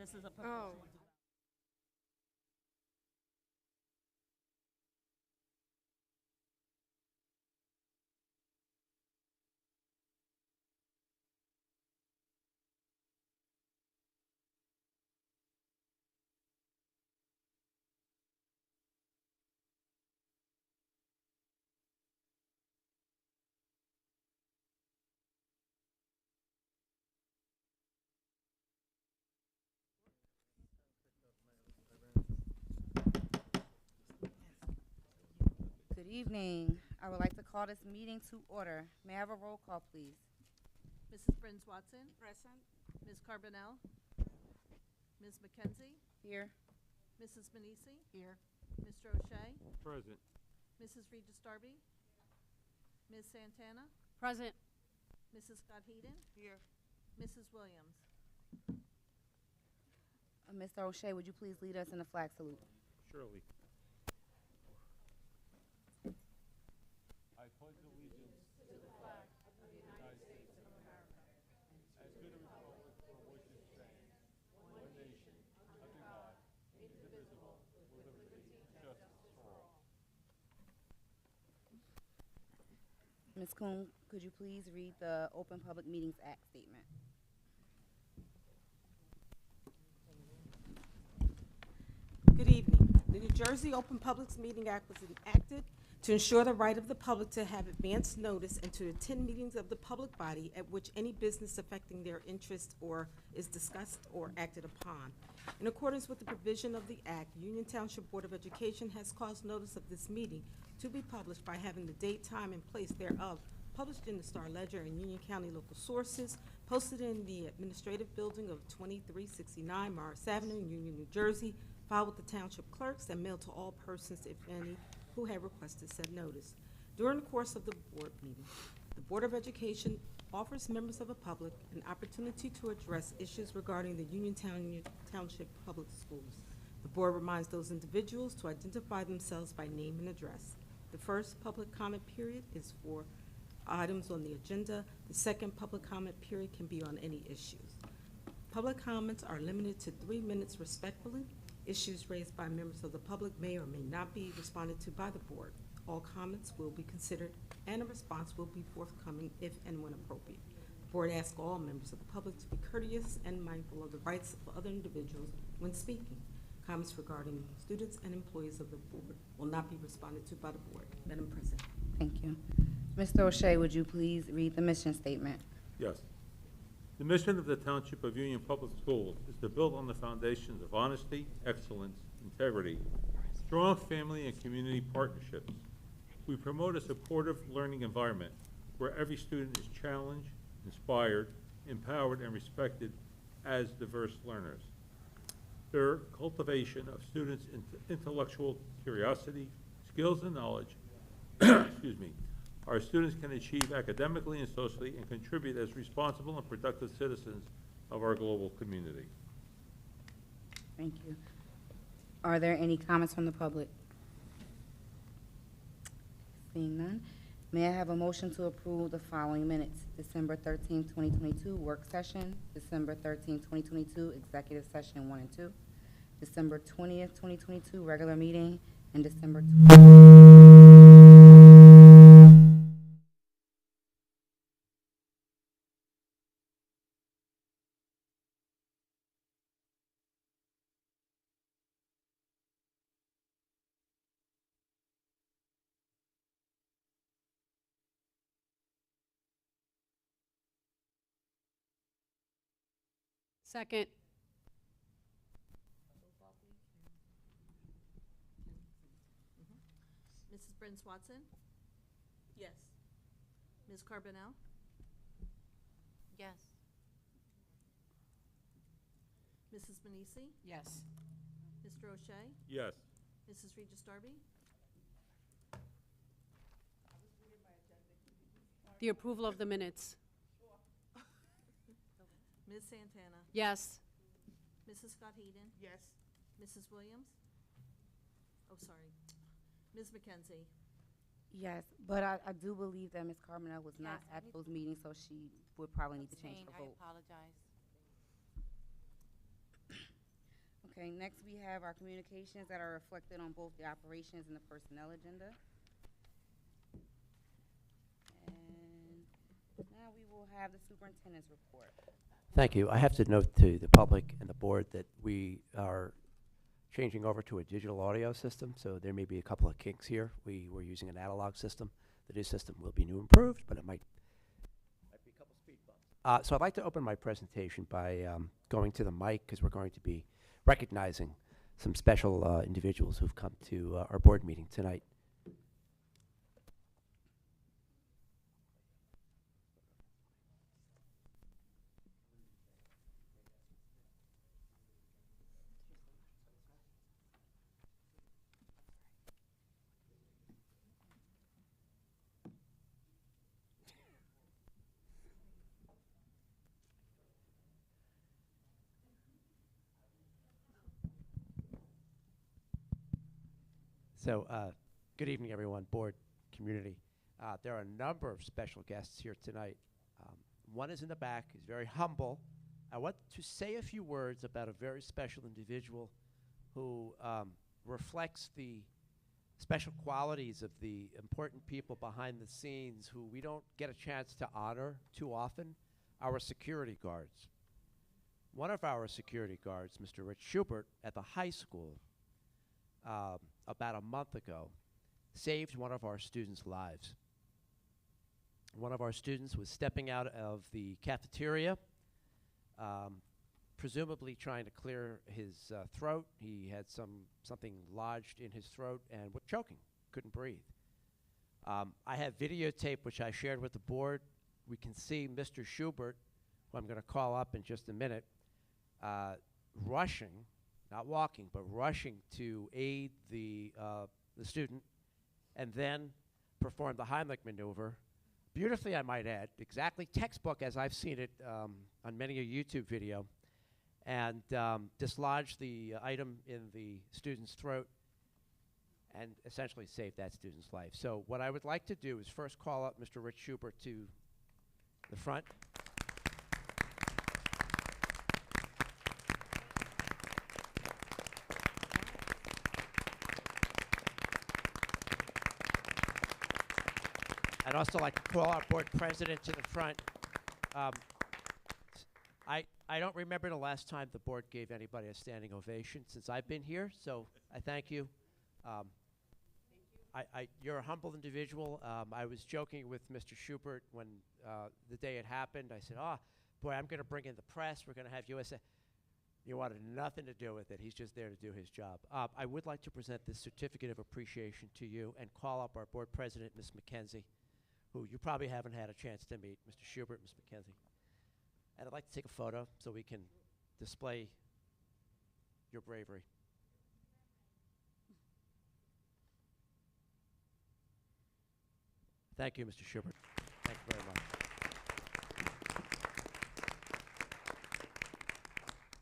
this is a proposal. Good evening. I would like to call this meeting to order. May I have a roll call, please? Mrs. Brins Watson? Present. Ms. Carbonell? Ms. McKenzie? Here. Mrs. Manisi? Here. Mr. O'Shea? Present. Mrs. Regis Darby? Ms. Santana? Present. Mrs. Scott Heeden? Here. Mrs. Williams? Mr. O'Shea, would you please lead us in the flag salute? Surely. I pledge allegiance to the flag of the United States of America and to the republic for which it stands, one nation, under God, indivisible, with liberty and justice for all. Ms. Kuhn, could you please read the Open Public Meetings Act statement? Good evening. The New Jersey Open Public Meeting Act was enacted to ensure the right of the public to have advance notice and to attend meetings of the public body at which any business affecting their interest or is discussed or acted upon. In accordance with the provision of the Act, Union Township Board of Education has caused notice of this meeting to be published by having the date, time, and place thereof published in the Star Ledger and Union County local sources, posted in the administrative building of 2369 Morris Avenue, Union, New Jersey, filed with the township clerks, and mailed to all persons, if any, who have requested said notice. During the course of the board meeting, the Board of Education offers members of the public an opportunity to address issues regarding the Township Public Schools. The board reminds those individuals to identify themselves by name and address. The first public comment period is for items on the agenda. The second public comment period can be on any issues. Public comments are limited to 3 minutes respectfully. Issues raised by members of the public may or may not be responded to by the board. All comments will be considered and a response will be forthcoming if and when appropriate. The board asks all members of the public to be courteous and mindful of the rights of other individuals when speaking. Comments regarding students and employees of the board will not be responded to by the board. Madam President. Thank you. Mr. O'Shea, would you please read the mission statement? Yes. The mission of the Township of Union Public Schools is to build on the foundations of honesty, excellence, integrity, strong family and community partnerships. We promote a supportive learning environment where every student is challenged, inspired, empowered, and respected as diverse learners. Their cultivation of students' intellectual curiosity, skills, and knowledge excuse me, our students can achieve academically and socially and contribute as responsible and productive citizens of our global community. Thank you. Are there any comments from the public? Seeing none, may I have a motion to approve the following minutes? December 13, 2022, work session. December 13, 2022, executive session 1 and 2. December 20th, 2022, regular meeting. And December 20th. Second. Mrs. Brins Watson? Yes. Ms. Carbonell? Yes. Mrs. Manisi? Yes. Mr. O'Shea? Yes. Mrs. Regis Darby? The approval of the minutes. Ms. Santana? Yes. Mrs. Scott Heeden? Yes. Mrs. Williams? Oh, sorry. Ms. McKenzie? Yes, but I do believe that Ms. Carmel was not Yes, at those meetings, so she would probably need to change Abstained. her I vote. apologize. Okay, next we have our communications that are reflected on both the operations and the personnel agenda. And now we will have the superintendent's report. Thank you. I have to note to the public and the board that we are changing over to a digital audio system, so there may be a couple of kinks here. We were using an analog system. The new system will be new and improved, but it might be a couple speed bumps. So I'd like to open my presentation by going to the mic, because we're going to be recognizing some special individuals who've come to our board meeting tonight. So, good evening, everyone, board, community. There are a number of special guests here tonight. One is in the back, he's very humble. I want to say a few words about a very special individual who reflects the special qualities of the important people behind the scenes who we don't get a chance to honor too often, our security guards. One of our security guards, Mr. Rich Schubert, at the high school, about a month ago, saved one of our students' lives. One of our students was stepping out of the cafeteria, presumably trying to clear his throat. He had something lodged in his throat and was choking, couldn't breathe. I have videotape which I shared with the board. We can see Mr. Schubert, who I'm going to call up in just a minute, rushing, not walking, but rushing to aid the student, and then perform the Heimlich maneuver. Beautifully, I might add, exactly textbook as I've seen it on many a YouTube video, and dislodged the item in the student's throat and essentially saved that student's life. So what I would like to do is first call up Mr. Rich Schubert to the front. I'd also like to call our board president to the front. I don't remember the last time the board gave anybody a standing ovation since I've been here, so I thank you. You're a humble individual. I was joking with Mr. Schubert when the day it happened. I said, oh, boy, I'm going to bring in the press. We're going to have USA. You wanted nothing to do with it. He's just there to do his job. I would like to present this certificate of appreciation to you and call up our board president, Ms. McKenzie, who you probably haven't had a chance to meet, Mr. Schubert, Ms. McKenzie. And I'd like to take a photo so we can display your bravery. Thank you, Mr. Schubert. Thank you very much.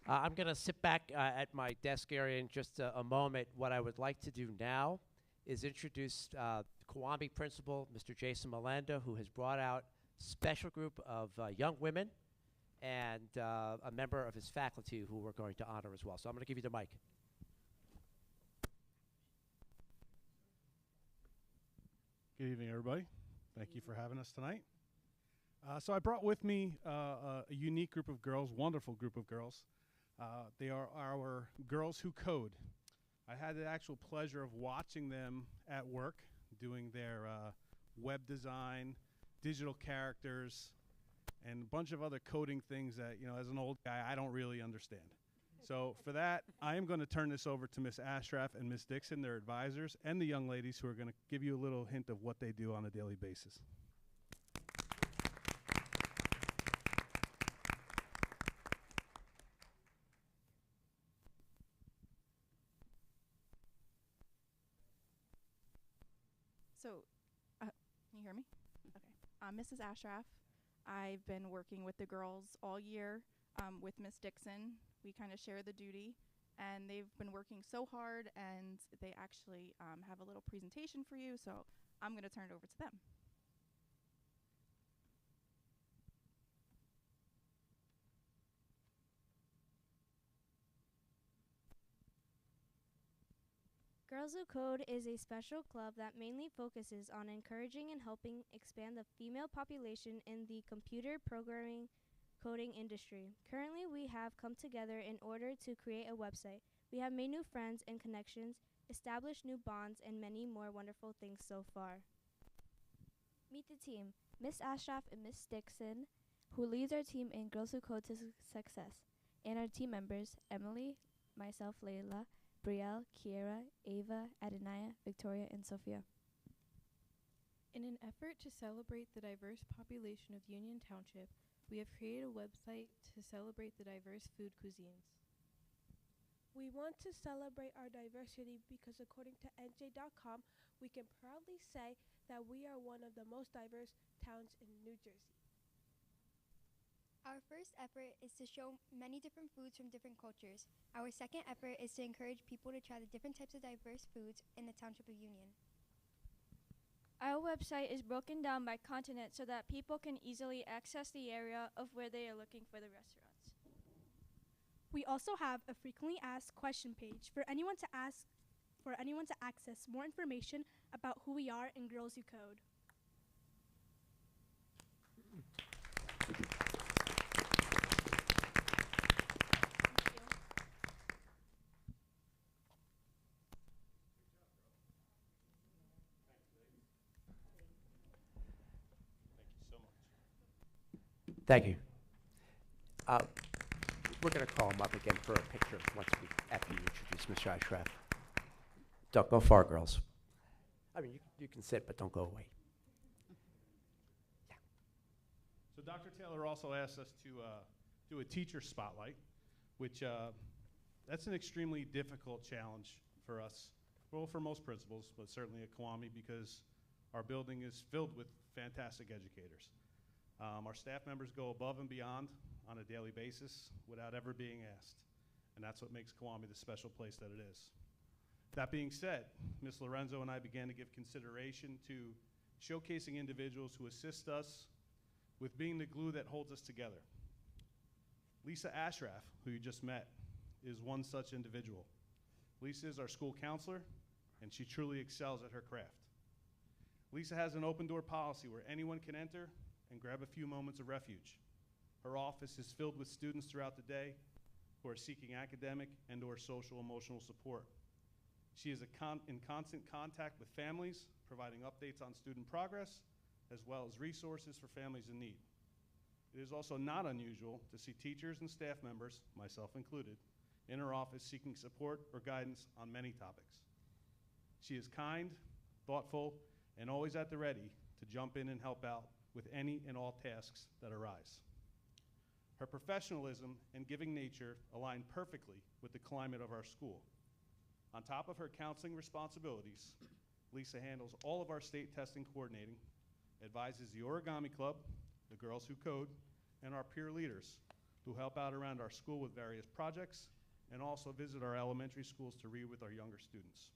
I'm going to sit back at my desk area in just a moment. What I would like to do now is introduce Kiwami principal, Mr. Jason Melanda, who has brought out a special group of young women and a member of his faculty who we're going to honor as well. So I'm going to give you the mic. Good evening, everybody. Thank you for having us tonight. So I brought with me a unique group of girls, wonderful group of girls. They are our Girls Who Code. I had the actual pleasure of watching them at work, doing their web design, digital characters, and a bunch of other coding things that, you know, as an old guy, I don't really understand. So for that, I am going to turn this over to Ms. Ashraf and Ms. Dixon, their advisors, and the young ladies who are going to give you a little hint of what they do on a daily basis. So, can you hear me? Okay. I'm Mrs. Ashraf. I've been working with the girls all year with Miss Dixon. We kind of share the duty, and they've been working so hard, and they actually have a little presentation for you, so I'm going to turn it over to them. Girls Who Code is a special club that mainly focuses on encouraging and helping expand the female population in the computer programming coding industry. Currently, we have come together in order to create a website. We have made new friends and connections, established new bonds, and many more wonderful things so far. Meet the team, Miss Ashraf and Miss Dixon, who leads our team in Girls Who Code to success, and our team members, Emily, myself, Layla, Brielle, Kiera, Ava, Adenaya, Victoria, and Sophia. In an effort to celebrate the diverse population of Union Township, we have created a website to celebrate the diverse food cuisines. We want to celebrate our diversity because according to NJ.com, we can proudly say that we are one of the most diverse towns in New Jersey. Our first effort is to show many different foods from different cultures. Our second effort is to encourage people to try the different types of diverse foods in the Township of Union. Our website is broken down by continent so that people can easily access the area of where they are looking for the restaurants. We also have a frequently asked question page for anyone to access more information about who we are in Girls Who Code. Thank you. We're going to call him up again for a picture after you introduce Ms. Ashraf. Don't go far, girls. I mean, you can sit, but don't go away. Yeah. So Dr. Taylor also asked us to do a teacher spotlight, which that's an extremely difficult challenge for us, well, for most principals, but certainly at Kiwami because our building is filled with fantastic educators. Our staff members go above and beyond on a daily basis without ever being asked, and that's what makes Kiwami the special place that it is. That being said, Ms. Lorenzo and I began to give consideration to showcasing individuals who assist us with being the glue that holds us together. Lisa Ashraf, who you just met, is one such individual. Lisa is our school counselor, and she truly excels at her craft. Lisa has an open door policy where anyone can enter and grab a few moments of refuge. Her office is filled with students throughout the day who are seeking academic and or social emotional support. She is in constant contact with families, providing updates on student progress, as well as resources for families in need. It is also not unusual to see teachers and staff members, myself included, in her office seeking support or guidance on many topics. She is kind, thoughtful, and always at the ready to jump in and help out with any and all tasks that arise. Her professionalism and giving nature align perfectly with the climate of our school. On top of her counseling responsibilities, Lisa handles all of our state testing coordinating, advises the Origami Club, the Girls Who Code, and our peer leaders who help out around our school with various projects and also visit our elementary schools to read with our younger students.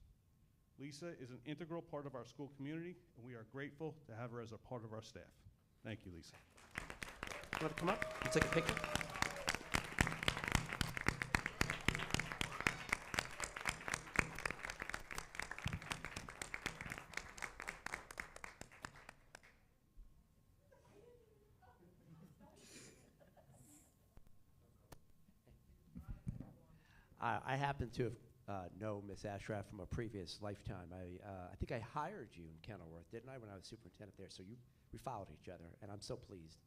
Lisa is an integral part of our school community, and we are grateful to have her as a part of our staff. Thank you, Lisa. You want to come up and take a picture? I happen to have know Ms. Ashraf from a previous lifetime. I think I hired you in Kenilworth, didn't I, when I was superintendent there? So we followed each other, and I'm so pleased.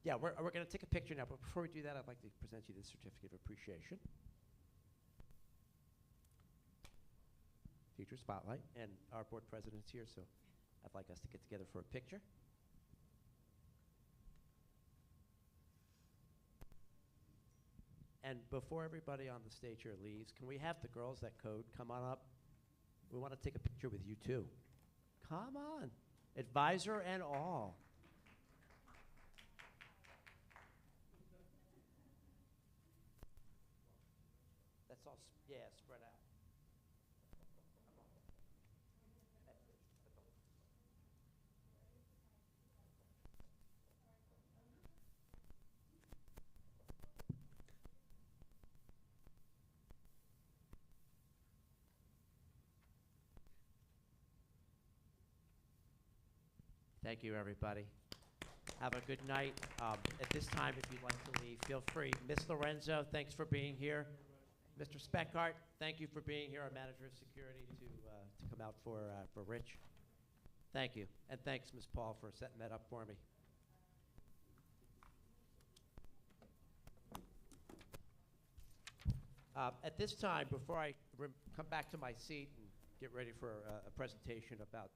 Yeah, we're going to take a picture now, but before we do that, I'd like to present you this certificate of appreciation. Teacher spotlight, and our board president's here, so I'd like us to get together for a picture. And before everybody on the stage here leaves, can we have the girls that code come on up? We want to take a picture with you too. Come on, advisor and all. That's all, yeah, spread out. Thank you, everybody. Have a good night. At this time, if you'd like to leave, feel free. Ms. Lorenzo, thanks for being here. Mr. Speckart, thank you for being here, our manager of security, to come out for Rich. Thank you. And thanks, Ms. Paul, for setting that up for me. At this time, before I come back to my seat and get ready for a presentation about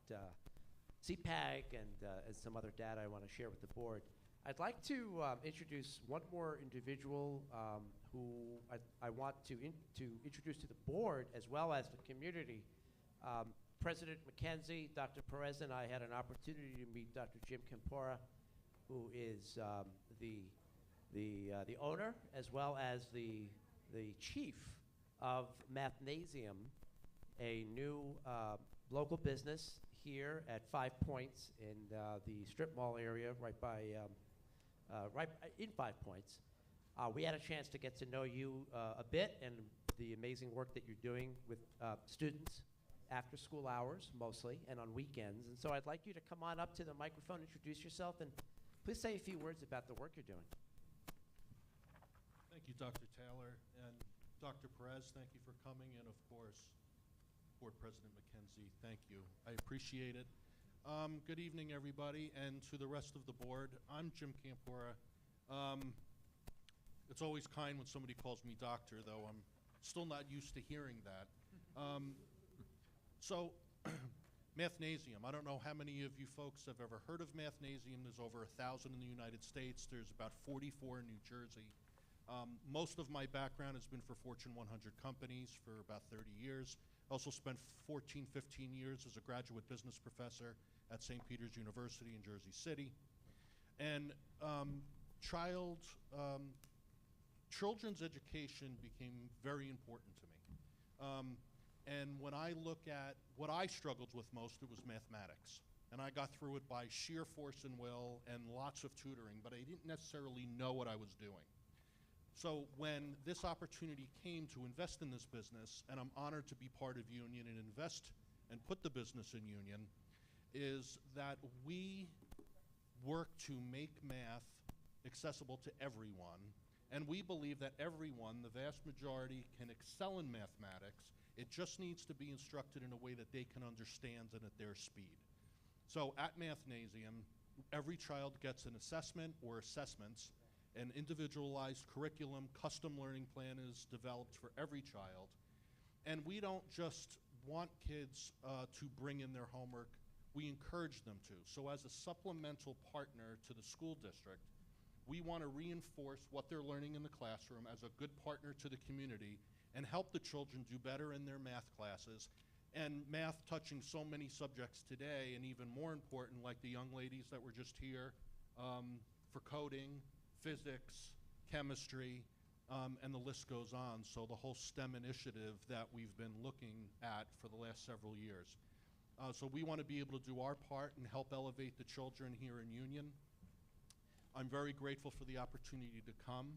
CPAG and some other data I want to share with the board, I'd like to introduce one more individual who I want to introduce to the board as well as the community. President McKenzie, Dr. Perez, and I had an opportunity to meet Dr. Jim Campora, who is the owner as well as the chief of Mathnasium, a new local business here at 5 Points in the strip mall area right in 5 Points. We had a chance to get to know you a bit and the amazing work that you're doing with students after school hours mostly and on weekends. And so I'd like you to come on up to the microphone, introduce yourself, and please say a few words about the work you're doing. Thank you, Dr. Taylor, and Dr. Perez, thank you for coming, and of course, Board President McKenzie, thank you. I appreciate it. Good evening, everybody, and to the rest of the board. I'm Jim Campora. It's always kind when somebody calls me doctor, though I'm still not used to hearing that. So, Mathnasium, I don't know how many of you folks have ever heard of Mathnasium. There's over 1,000 in the United States. There's about 44 in New Jersey. Most of my background has been for Fortune 100 companies for about 30 years. I also spent 14, 15 years as a graduate business professor at St. Peter's University in Jersey City. And children's education became very important to me. And when I look at what I struggled with most, it was mathematics. And I got through it by sheer force and will and lots of tutoring, but I didn't necessarily know what I was doing. So when this opportunity came to invest in this business, and I'm honored to be part of Union and invest and put the business in Union, is that we work to make math accessible to everyone. And we believe that everyone, the vast majority, can excel in mathematics. It just needs to be instructed in a way that they can understand and at their speed. So at Mathnasium, every child gets an assessment or assessments. An individualized curriculum, custom learning plan is developed for every child. And we don't just want kids to bring in their homework, we encourage them to. So as a supplemental partner to the school district, we want to reinforce what they're learning in the classroom as a good partner to the community and help the children do better in their math classes. And math touching so many subjects today, and even more important, like the young ladies that were just here, for coding, physics, chemistry, and the list goes on. So the whole STEM initiative that we've been looking at for the last several years. So we want to be able to do our part and help elevate the children here in Union. I'm very grateful for the opportunity to come.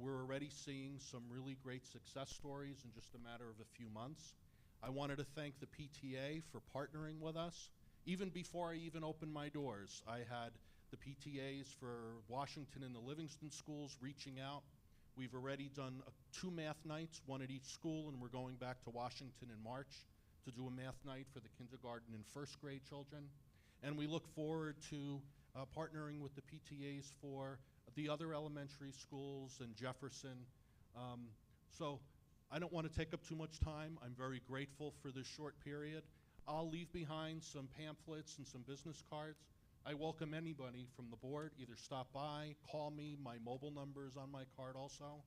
We're already seeing some really great success stories in just a matter of a few months. I wanted to thank the PTA for partnering with us. Even before I even opened my doors, I had the PTAs for Washington and the Livingston schools reaching out. We've already done 2 math nights, one at each school, and we're going back to Washington in March to do a math night for the kindergarten and first grade children. And we look forward to partnering with the PTAs for the other elementary schools and Jefferson. So I don't want to take up too much time. I'm very grateful for this short period. I'll leave behind some pamphlets and some business cards. I welcome anybody from the board, either stop by, call me, my mobile number is on my card also.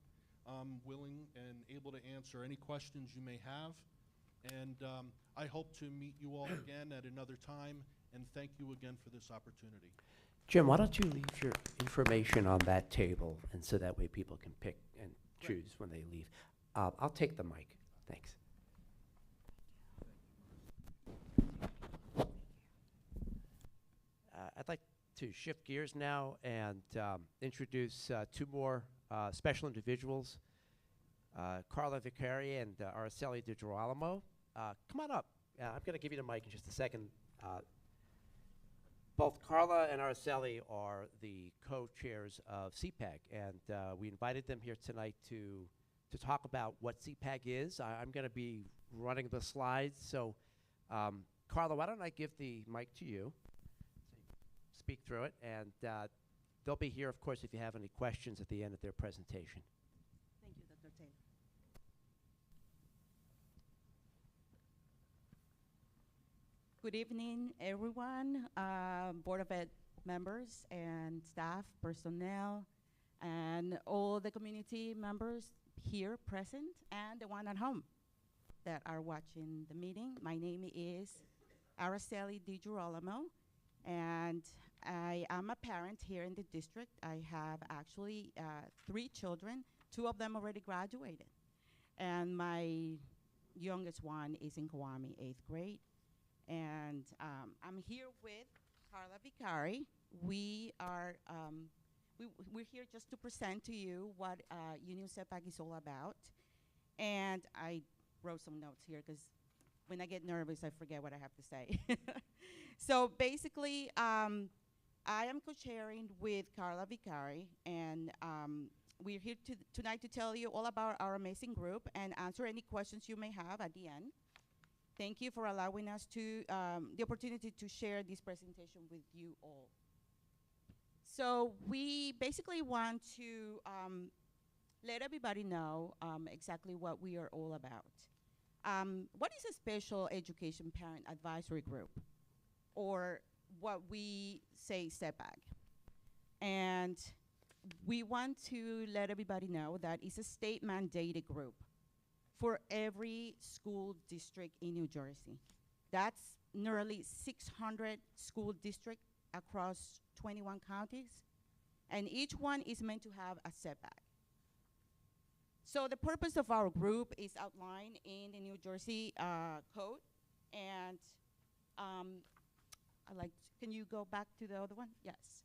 I'm willing and able to answer any questions you may have. And I hope to meet you all again at another time, and thank you again for this opportunity. Jim, why don't you leave your information on that table, and so that way people can pick and choose when they leave. I'll take the mic. Thanks. I'd like to shift gears now and introduce 2 more special individuals, Carla Vicari and Araceli Di Girolamo. Come on up. I'm going to give you the mic in just a second. Both Carla and Araceli are the co-chairs of CPAG, and we invited them here tonight to talk about what CPAG is. I'm going to be running the slides, so Carla, why don't I give the mic to you, speak through it, and they'll be here, of course, if you have any questions at the end of their presentation. Thank you, Dr. Taylor. Good evening, everyone, Board of Ed members and staff, personnel, and all the community members here present and the one at home that are watching the meeting. My name is Araceli Di Girolamo, and I am a parent here in the district. I have actually 3 children. 2 of them already graduated. And my youngest one is in Kawami, 8th grade. And I'm here with Carla Vicari. We are we're here just to present to you what Union Setback is all about. And I wrote some notes here because when I get nervous, I forget what I have to say. So basically, I am co-chairing with Carla Vicari, and we're here tonight to tell you all about our amazing group and answer any questions you may have at the end. Thank you for allowing us to the opportunity to share this presentation with you all. So we basically want to let everybody know exactly what we are all about. What is a special education parent advisory group, or what we say SEPAG? And we want to let everybody know that it's a state mandated group for every school district in New Jersey. That's nearly 600 school districts across 21 counties, and each one is meant to have a setback. So the purpose of our group is outlined in the New Jersey code, and can you go back to the other one? Yes.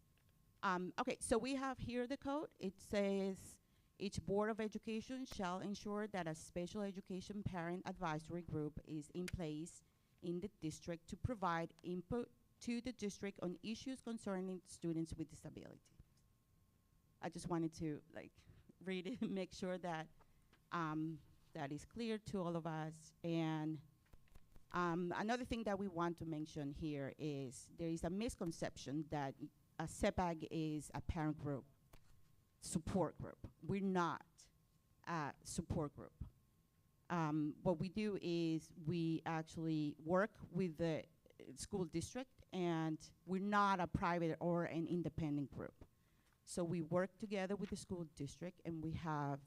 Okay, so we have here the code. It says, each Board of Education shall ensure that a special education parent advisory group is in place in the district to provide input to the district on issues concerning students with disability. I just wanted to read it and make sure that that is clear to all of us. And another thing that we want to mention here is there is a misconception that a SEPAG is a parent group, support group. We're not a support group. What we do is we actually work with the school district, and we're not a private or an independent group. So we work together with the school district, and we have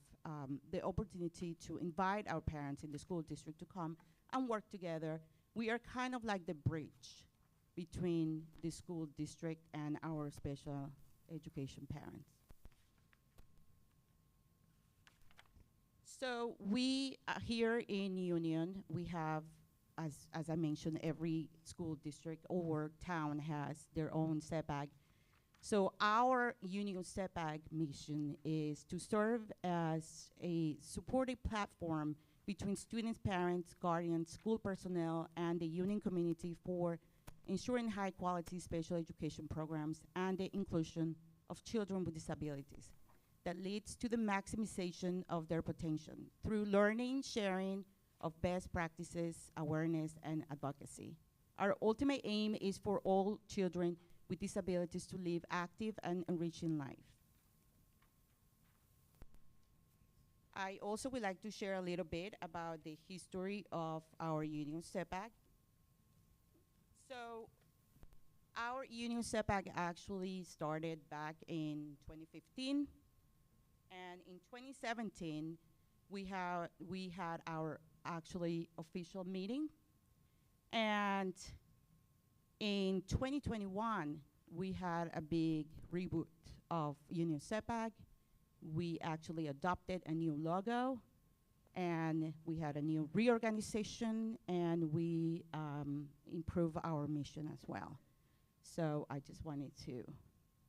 the opportunity to invite our parents in the school district to come and work together. We are kind of like the bridge between the school district and our special education parents. So we here in Union, we have, as I mentioned, every school district or town has their own setback. So our Union setback mission is to serve as a supportive platform between students, parents, guardians, school personnel, and the Union community for ensuring high quality special education programs and the inclusion of children with disabilities that leads to the maximization of their potential through learning, sharing of best practices, awareness, and advocacy. Our ultimate aim is for all children with disabilities to live active and enriching life. I also would like to share a little bit about the history of our Union setback. So our Union setback actually started back in 2015. And in 2017, we had our actually official meeting. And in 2021, we had a big reboot of Union setback. We actually adopted a new logo, and we had a new reorganization, and we improved our mission as well. So I just wanted to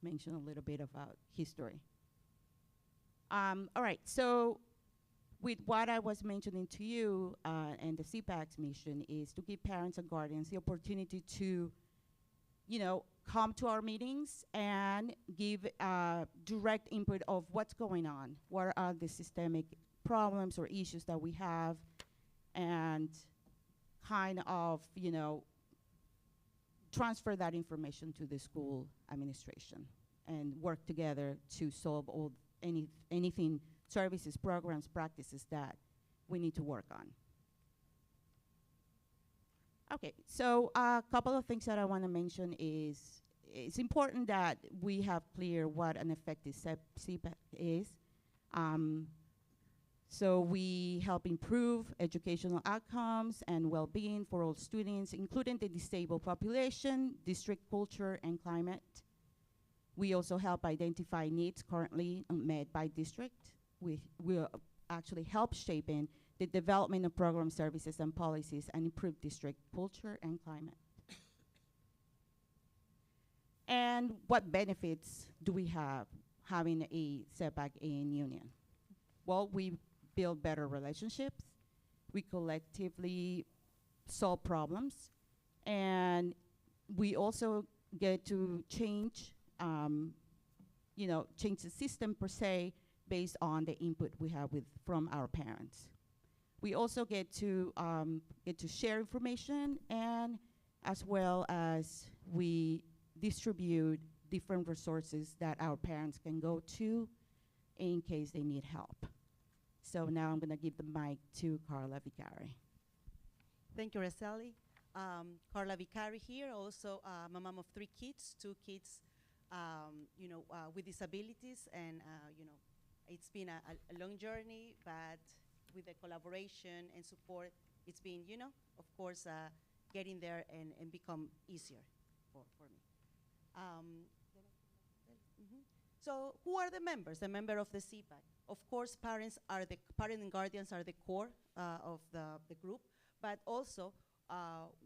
mention a little bit about history. All right, so with what I was mentioning to you, and the CPAC's mission is to give parents and guardians the opportunity to, come to our meetings and give direct input of what's going on, what are the systemic problems or issues that we have, and kind of, transfer that information to the school administration and work together to solve anything, services, programs, practices that we need to work on. Okay, so a couple of things that I want to mention is it's important that we have clear what an effective CPAC is. So we help improve educational outcomes and well-being for all students, including the disabled population, district culture, and climate. We also help identify needs currently unmet by district. We will actually help shaping the development of program services and policies and improve district culture and climate. And what benefits do we have having a setback in Union? Well, we build better relationships, we collectively solve problems, and we also get to change, change the system per se based on the input we have from our parents. We also get to share information, and as well as we distribute different resources that our parents can go to in case they need help. So now I'm going to give the mic to Carla Vicari. Thank you, Rosali. Carla Vicari here, also I'm a mom of 3 kids, 2 kids, with disabilities, and it's been a long journey, but with the collaboration and support, it's been, of course, getting there and become easier for me. So who are the members? The member of the CPAC. Of course, parents and guardians are the core of the group, but also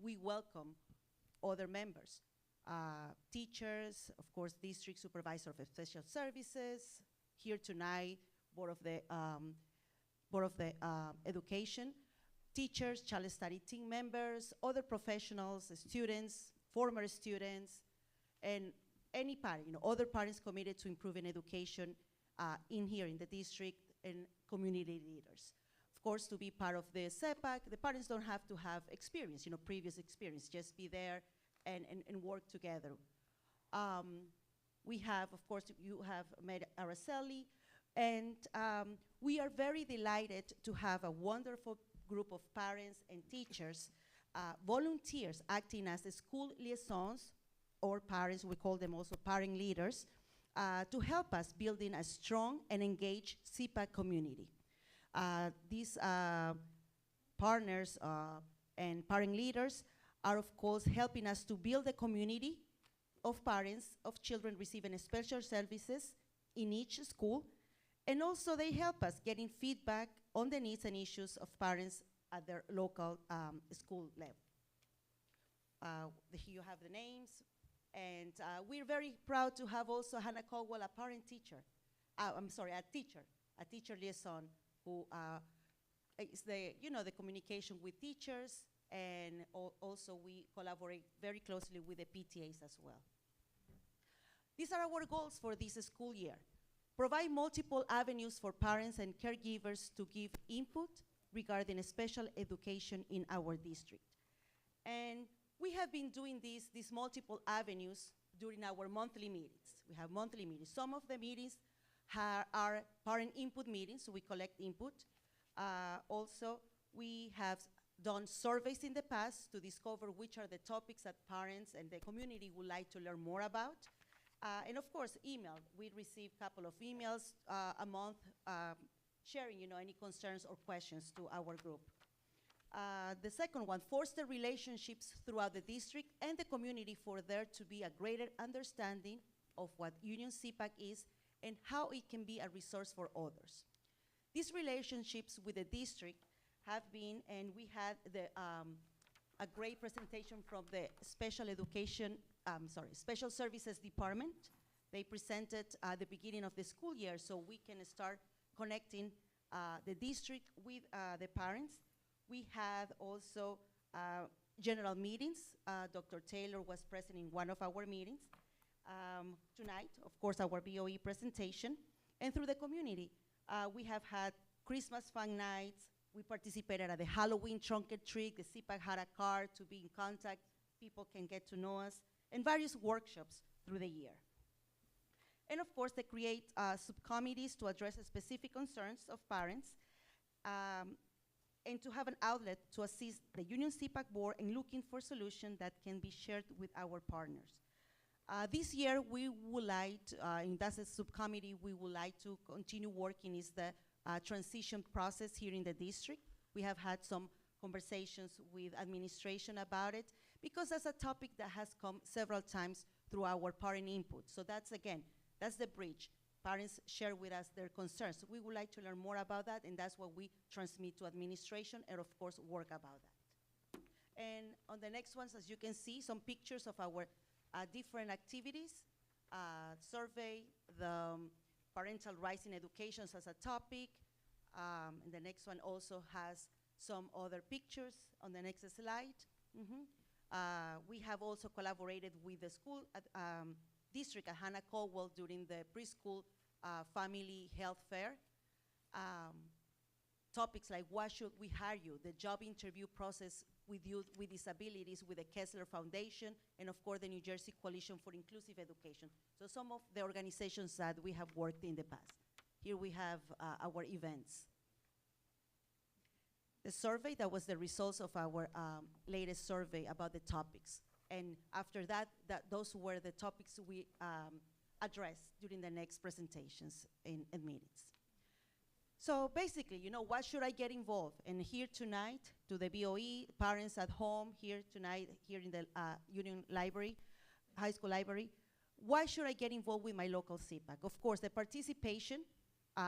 we welcome other members. Teachers, of course, district supervisor of special services, here tonight, board of the education, teachers, child study team members, other professionals, students, former students, and any parent, other parents committed to improving education in the district, and community leaders. Of course, to be part of the CEPAC, the parents don't have to have experience, previous experience, just be there and work together. We have, of course, you have met Araceli, and we are very delighted to have a wonderful group of parents and teachers, volunteers acting as the school liaisons, or parents, we call them also parent leaders, to help us building a strong and engaged CPAC community. These partners and parent leaders are, of course, helping us to build a community of parents of children receiving special services in each school, and also they help us getting feedback on the needs and issues of parents at their local school level. Here you have the names. And we're very proud to have also Hannah Caldwell, a teacher liaison, who is the communication with teachers, and also we collaborate very closely with the PTAs as well. These are our goals for this school year. Provide multiple avenues for parents and caregivers to give input regarding special education in our district. And we have been doing these multiple avenues during our monthly meetings. We have monthly meetings. Some of the meetings are parent input meetings, so we collect input. Also, we have done surveys in the past to discover which are the topics that parents and the community would like to learn more about. And of course, email. We receive a couple of emails a month sharing any concerns or questions to our group. The second one, foster relationships throughout the district and the community for there to be a greater understanding of what Union CPAC is and how it can be a resource for others. These relationships with the district have been, and we had a great presentation from the Special Services Department. They presented at the beginning of the school year, so we can start connecting the district with the parents. We had also general meetings. Dr. Taylor was present in one of our meetings. Tonight, of course, our BOE presentation. And through the community, we have had Christmas fun nights. We participated at the Halloween trunk or treat. The CPAC had a card to be in contact. People can get to know us, and various workshops through the year. And of course, they create subcommittees to address specific concerns of parents, and to have an outlet to assist the Union CPAC board in looking for solutions that can be shared with our partners. This year, we would like to, and that's a subcommittee we would like to continue working, is the transition process here in the district. We have had some conversations with administration about it, because that's a topic that has come several times through our parent input. So that's, again, that's the bridge. Parents share with us their concerns. We would like to learn more about that, and that's what we transmit to administration, and of course, work about that. And on the next ones, as you can see, some pictures of our different activities, survey, the parental rights in education as a topic. And the next one also has some other pictures on the next slide. We have also collaborated with the school district at Hannah Caldwell during the preschool family health fair. Topics like, why should we hire you? The job interview process with youth with disabilities with the Kessler Foundation, and of course the New Jersey Coalition for Inclusive Education. So some of the organizations that we have worked in the past. Here we have our events. The survey, that was the results of our latest survey about the topics. And after that, those were the topics we addressed during the next presentations and meetings. So basically, you know, why should I get involved? And here tonight, to the BOE, parents at home, here tonight, here in the Union Library, high school library, why should I get involved with my local CPAC? Of course, the participation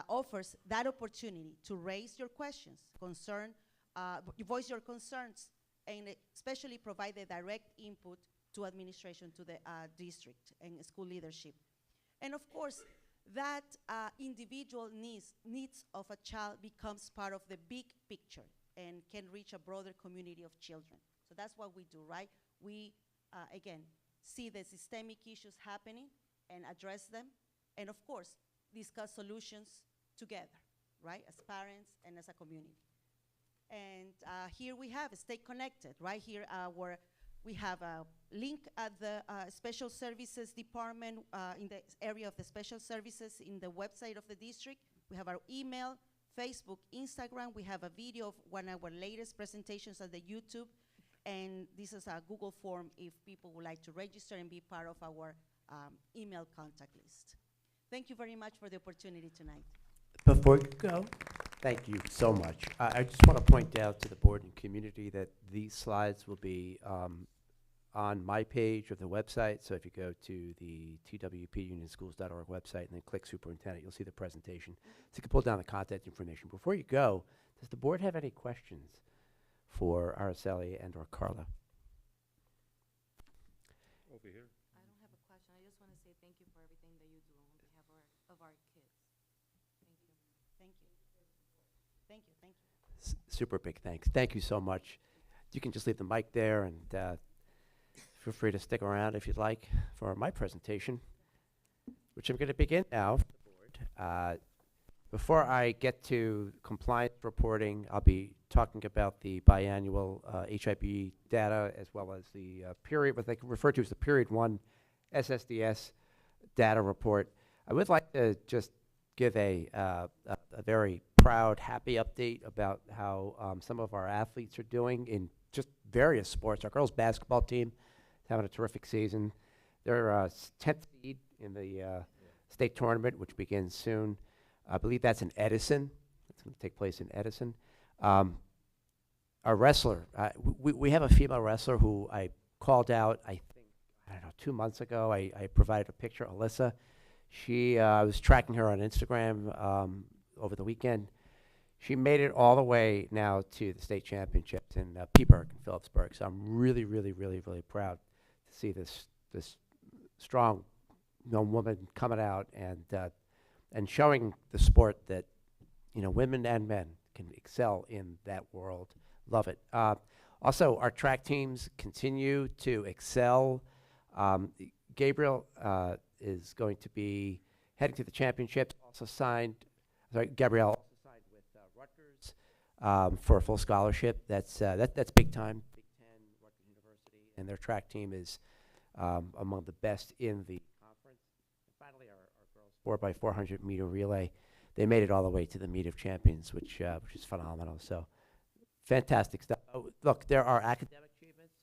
offers that opportunity to raise your questions, voice your concerns, and especially provide the direct input to administration, to the district and school leadership. And of course, that individual needs of a child becomes part of the big picture and can reach a broader community of children. So that's what we do, right? We, again, see the systemic issues happening and address them, and of course, discuss solutions together, right, as parents and as a community. And here we have Stay Connected, right here we have a link at the Special Services Department in the area of the Special Services in the website of the district. We have our email, Facebook, Instagram. We have a video of one of our latest presentations at the YouTube. And this is a Google form if people would like to register and be part of our email contact list. Thank you very much for the opportunity tonight. Before you go, thank you so much. I just want to point out to the board and community that these slides will be on my page of the website. So if you go to the twpunionschools.org website and then click Superintendent, you'll see the presentation. So you can pull down the contact information. Before you go, does the board have any questions for Araceli and or Carla? Over here. I don't have a question. I just want to say thank you for everything that you do on behalf of our kids. Thank you. Thank you. Thank you. Thank you. Super big thanks. Thank you so much. You can just leave the mic there, and feel free to stick around if you'd like for my presentation, which I'm going to begin now for the board. Before I get to compliance reporting, I'll be talking about the biannual HIB data, as well as the period, what they refer to as the Period 1 SSDS data report. I would like to just give a very proud, happy update about how some of our athletes are doing in just various sports. Our girls' basketball team is having a terrific season. They're 10th seed in the state tournament, which begins soon. I believe that's in Edison. It's going to take place in Edison. Our wrestler, we have a female wrestler who I called out, I don't know, 2 months ago. I provided a picture, Alyssa. I was tracking her on Instagram over the weekend. She made it all the way now to the state championships in Peaburg and Phillipsburg. So I'm really, really, really, really proud to see this strong young woman coming out and showing the sport that, women and men can excel in that world. Love it. Also, our track teams continue to excel. Gabriel is going to be heading to the championships. Gabrielle also signed with Rutgers for a full scholarship. That's big time. Big Ten, Rutgers University, and their track team is among the best in the conference. And finally, our girls 4x400 meter relay. They made it all the way to the meet of champions, which is phenomenal. So fantastic stuff. Oh, look, there are academic achievements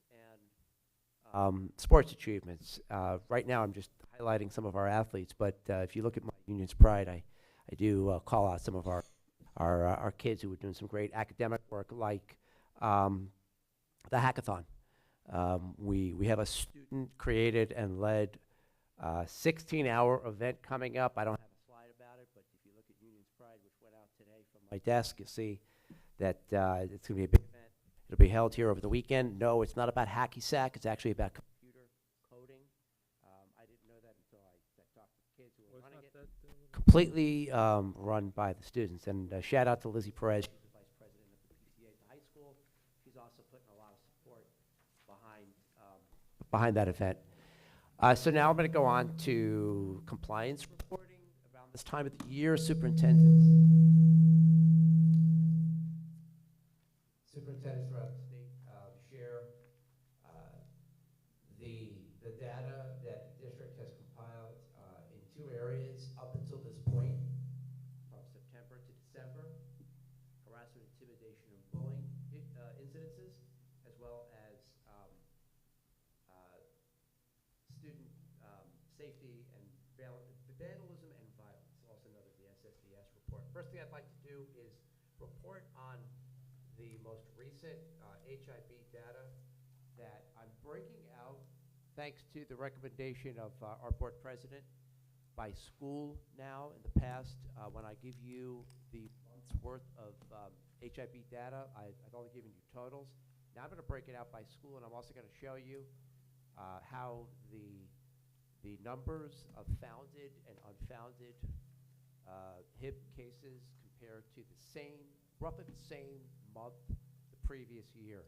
and sports achievements. Right now, I'm just highlighting some of our athletes, but if you look at my Union's Pride, I do call out some of our kids who are doing some great academic work, like the hackathon. We have a student-created and led 16-hour event coming up. I don't have a slide about it, but if you look at Union's Pride, which went out today from my desk, you'll see that it's going to be a big event. It'll be held here over the weekend. No, it's not about hacky sack. It's actually about computer coding. I didn't know that until I talked to the kids who were running it. Completely run by the students. And shout out to Lizzie Perez. She's the vice president of the PTA at the high school. She's also putting a lot of support behind that event. So now I'm going to go on to compliance reporting. Around this time of the year, superintendents throughout the state share the data that the district has compiled in two areas up until this point, from September to December: harassment, intimidation, and bullying incidences, as well as student safety and vandalism and violence, also known as the SSVS report. First thing I'd like to do is report on the most recent HIB data that I'm breaking out, thanks to the recommendation of our board president, by school now. In the past, when I give you the month's worth of HIB data, I've only given you totals. Now I'm going to break it out by school, and I'm also going to show you how the numbers of founded and unfounded HIB cases compare to roughly the same month the previous year.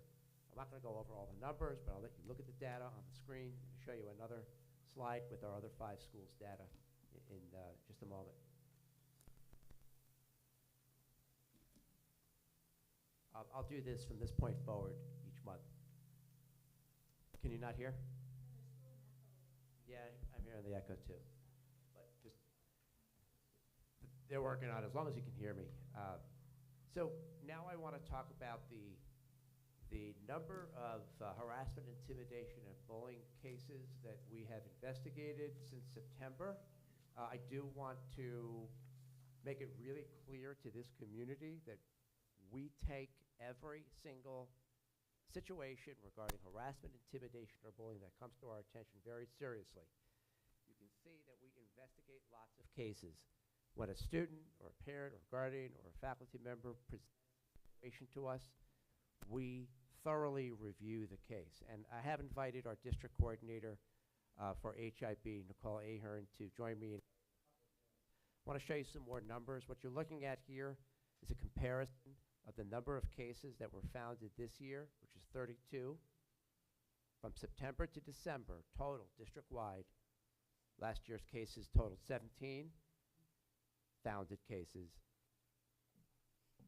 I'm not going to go over all the numbers, but I'll let you look at the data on the screen and show you another slide with our other 5 schools' data in just a moment. I'll do this from this point forward each month. Can you not hear? Yeah, I'm hearing the echo too. But just, they're working on it, as long as you can hear me. So now I want to talk about the number of harassment, intimidation, and bullying cases that we have investigated since September. I do want to make it really clear to this community that we take every single situation regarding harassment, intimidation, or bullying that comes to our attention very seriously. You can see that we investigate lots of cases. When a student or a parent or guardian or a faculty member presents a situation to us, we thoroughly review the case. And I have invited our district coordinator for HIB, Nicole Ahern, to join me. I want to show you some more numbers. What you're looking at here is a comparison of the number of cases that were founded this year, which is 32, from September to December, total district-wide. Last year's cases totaled 17 founded cases,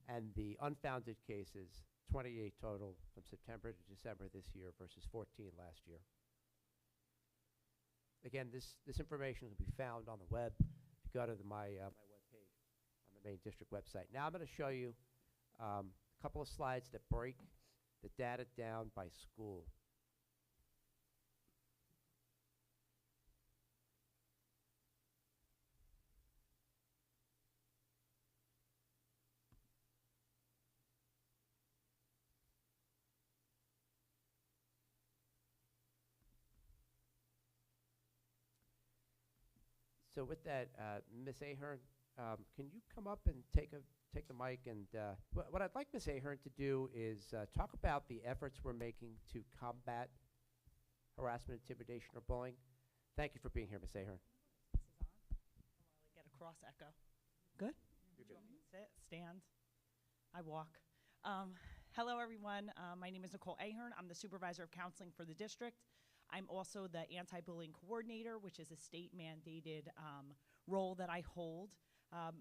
and the unfounded cases, 28 total from September to December this year versus 14 last year. Again, this information will be found on the web. If you go to my webpage on the main district website. Now I'm going to show you a couple of slides that break the data down by school. So with that, Ms. Ahern, can you come up and take the mic? And what I'd like Ms. Ahern to do is talk about the efforts we're making to combat harassment, intimidation, or bullying. Thank you for being here, Ms. Ahern. This is on. I want to get a cross echo. Good? You're Do you good. want me to sit, stand? I walk. Hello, everyone. My name is Nicole Ahern. I'm the Supervisor of Counseling for the district. I'm also the Anti-Bullying Coordinator, which is a state-mandated role that I hold.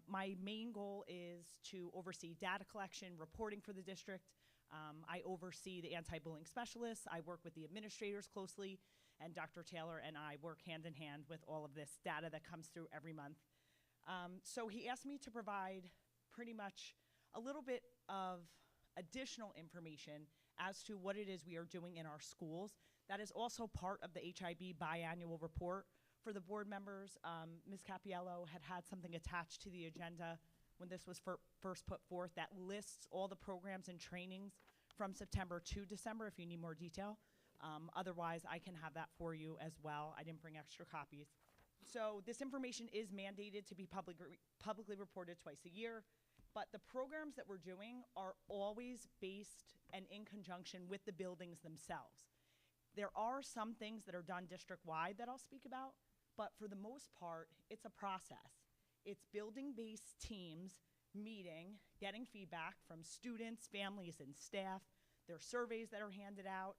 My main goal is to oversee data collection, reporting for the district. I oversee the anti-bullying specialists. I work with the administrators closely, and Dr. Taylor and I work hand in hand with all of this data that comes through every month. So he asked me to provide pretty much a little bit of additional information as to what it is we are doing in our schools. That is also part of the HIB biannual report. For the board members, Ms. Cappiello had something attached to the agenda when this was first put forth that lists all the programs and trainings from September to December if you need more detail. Otherwise, I can have that for you as well. I didn't bring extra copies. So this information is mandated to be publicly reported twice a year, but the programs that we're doing are always based and in conjunction with the buildings themselves. There are some things that are done district-wide that I'll speak about, but for the most part, it's a process. It's building-based teams meeting, getting feedback from students, families, and staff. There are surveys that are handed out.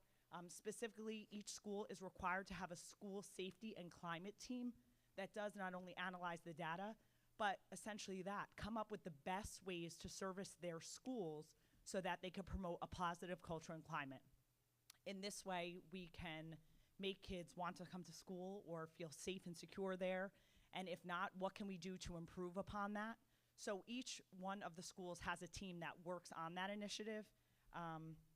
Specifically, each school is required to have a school safety and climate team that does not only analyze the data, but essentially come up with the best ways to service their schools so that they can promote a positive culture and climate. In this way, we can make kids want to come to school or feel safe and secure there. And if not, what can we do to improve upon that? So each one of the schools has a team that works on that initiative,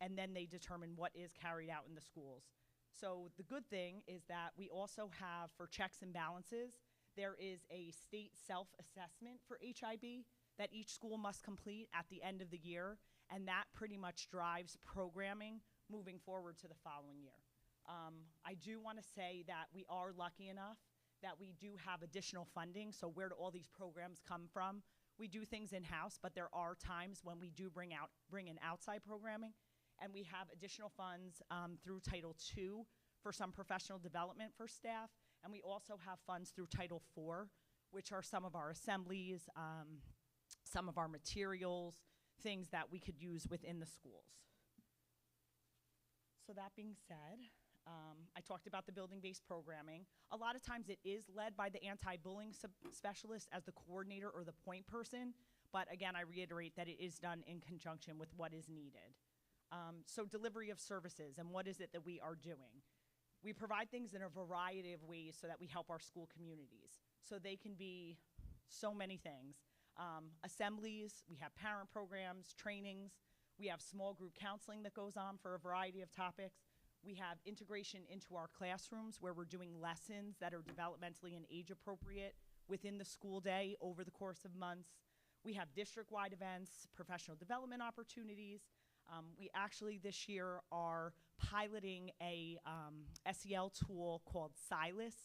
and then they determine what is carried out in the schools. So the good thing is that we also have, for checks and balances, there is a state self-assessment for HIB that each school must complete at the end of the year, and that pretty much drives programming moving forward to the following year. I do want to say that we are lucky enough that we do have additional funding, so where do all these programs come from? We do things in-house, but there are times when we do bring in outside programming, and we have additional funds through Title II for some professional development for staff, and we also have funds through Title IV, which are some of our assemblies, some of our materials, things that we could use within the schools. So that being said, I talked about the building-based programming. A lot of times it is led by the anti-bullying specialist as the coordinator or the point person, but again, I reiterate that it is done in conjunction with what is needed. So delivery of services, and what is it that we are doing? We provide things in a variety of ways so that we help our school communities. So they can be so many things. Assemblies, we have parent programs, trainings, we have small group counseling that goes on for a variety of topics. We have integration into our classrooms where we're doing lessons that are developmentally and age appropriate within the school day over the course of months. We have district-wide events, professional development opportunities. We actually this year are piloting a SEL tool called Silas,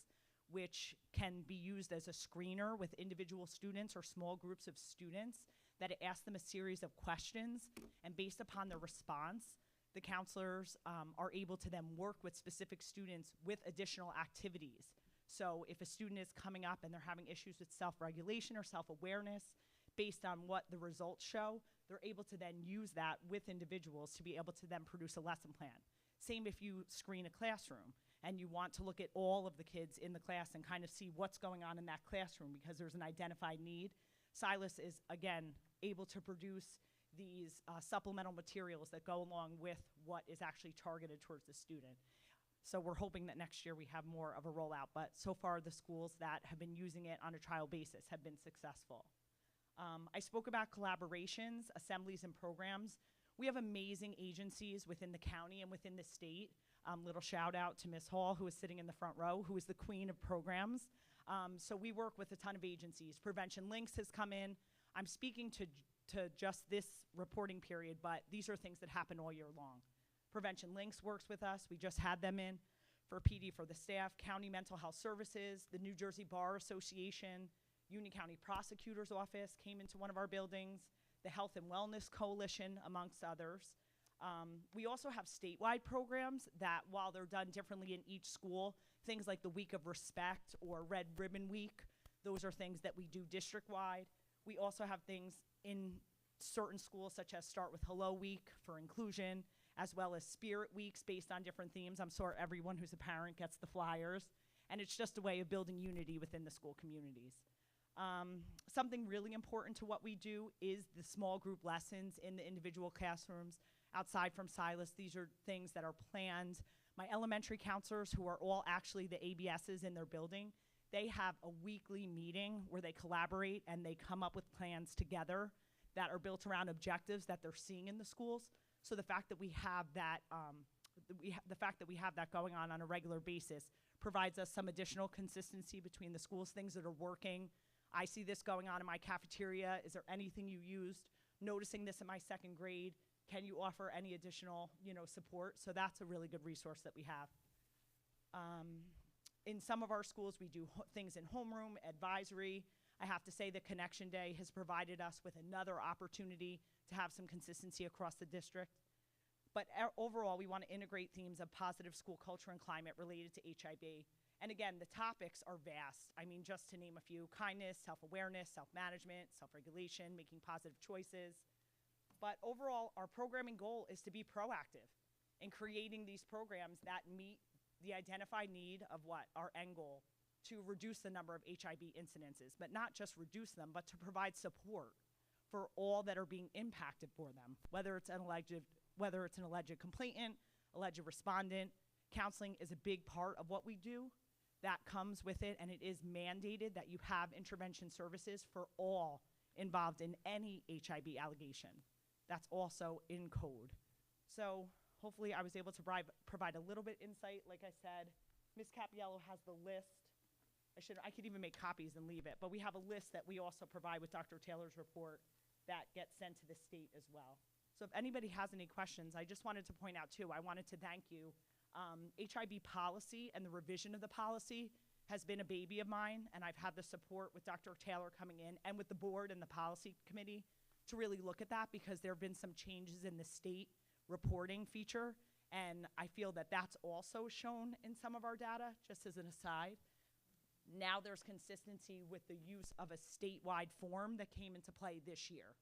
which can be used as a screener with individual students or small groups of students that asks them a series of questions, and based upon the response, the counselors are able to then work with specific students with additional activities. So if a student is coming up and they're having issues with self-regulation or self-awareness, based on what the results show, they're able to then use that with individuals to be able to then produce a lesson plan. Same if you screen a classroom and you want to look at all of the kids in the class and kind of see what's going on in that classroom because there's an identified need. Silas is, again, able to produce these supplemental materials that go along with what is actually targeted towards the student. So we're hoping that next year we have more of a rollout, but so far the schools that have been using it on a trial basis have been successful. I spoke about collaborations, assemblies, and programs. We have amazing agencies within the county and within the state. Little shout out to Ms. Hall, who is sitting in the front row, who is the queen of programs. So we work with a ton of agencies. Prevention Links has come in. I'm speaking to just this reporting period, but these are things that happen all year long. Prevention Links works with us. We just had them in for PD for the staff, County Mental Health Services, the New Jersey Bar Association, Union County Prosecutor's Office came into one of our buildings, the Health and Wellness Coalition, amongst others. We also have statewide programs that, while they're done differently in each school, things like the Week of Respect or Red Ribbon Week, those are things that we do district-wide. We also have things in certain schools, such as Start with Hello Week for inclusion, as well as Spirit Weeks based on different themes. I'm sure everyone who's a parent gets the flyers. And it's just a way of building unity within the school communities. Something really important to what we do is the small group lessons in the individual classrooms. Outside from Silas, these are things that are planned. My elementary counselors, who are all actually the ABSs in their building, they have a weekly meeting where they collaborate and they come up with plans together that are built around objectives that they're seeing in the schools. So the fact that we have that, going on a regular basis provides us some additional consistency between the schools, things that are working. I see this going on in my cafeteria. Is there anything you used? Noticing this in my second grade, can you offer any additional, support? So that's a really good resource that we have. In some of our schools, we do things in homeroom, advisory. I have to say that Connection Day has provided us with another opportunity to have some consistency across the district. But overall, we want to integrate themes of positive school culture and climate related to HIB. And again, the topics are vast. I mean, just to name a few: kindness, self-awareness, self-management, self-regulation, making positive choices. But overall, our programming goal is to be proactive in creating these programs that meet the identified need of our end goal, to reduce the number of HIB incidences, but not just reduce them, but to provide support for all that are being impacted for them, whether it's an alleged complainant, alleged respondent. Counseling is a big part of what we do. That comes with it, and it is mandated that you have intervention services for all involved in any HIB allegation. That's also in code. So hopefully I was able to provide a little bit insight. Like I said, Ms. Capiello has the list. I could even make copies and leave it, but we have a list that we also provide with Dr. Taylor's report that gets sent to the state as well. So if anybody has any questions, I just wanted to point out too, I wanted to thank you. HIB policy and the revision of the policy has been a baby of mine, and I've had the support with Dr. Taylor coming in and with the board and the policy committee to really look at that, because there have been some changes in the state reporting feature, and I feel that that's also shown in some of our data, just as an aside. Now there's consistency with the use of a statewide form that came into play this year.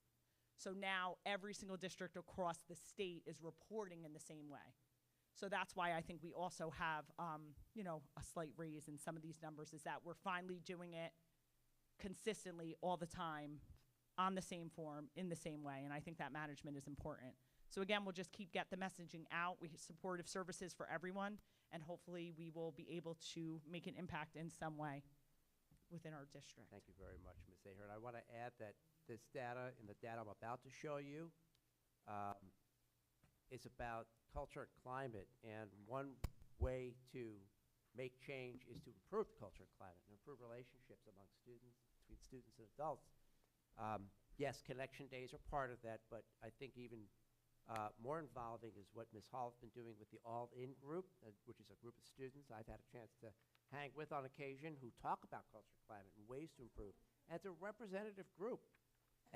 So now every single district across the state is reporting in the same way. So that's why I think we also have, a slight raise in some of these numbers, is that we're finally doing it consistently all the time on the same form, in the same way, and I think that management is important. So again, we'll just get the messaging out. We have supportive services for everyone, and hopefully we will be able to make an impact in some way within our district. Thank you very much, Ms. Ahern. I want to add that this data, and the data I'm about to show you, is about culture and climate, and one way to make change is to improve the culture and climate and improve relationships among students, between students and adults. Yes, Connection Days are part of that, but I think even more involving is what Ms. Hall has been doing with the All-In group, which is a group of students I've had a chance to hang with on occasion, who talk about culture and climate and ways to improve. And it's a representative group.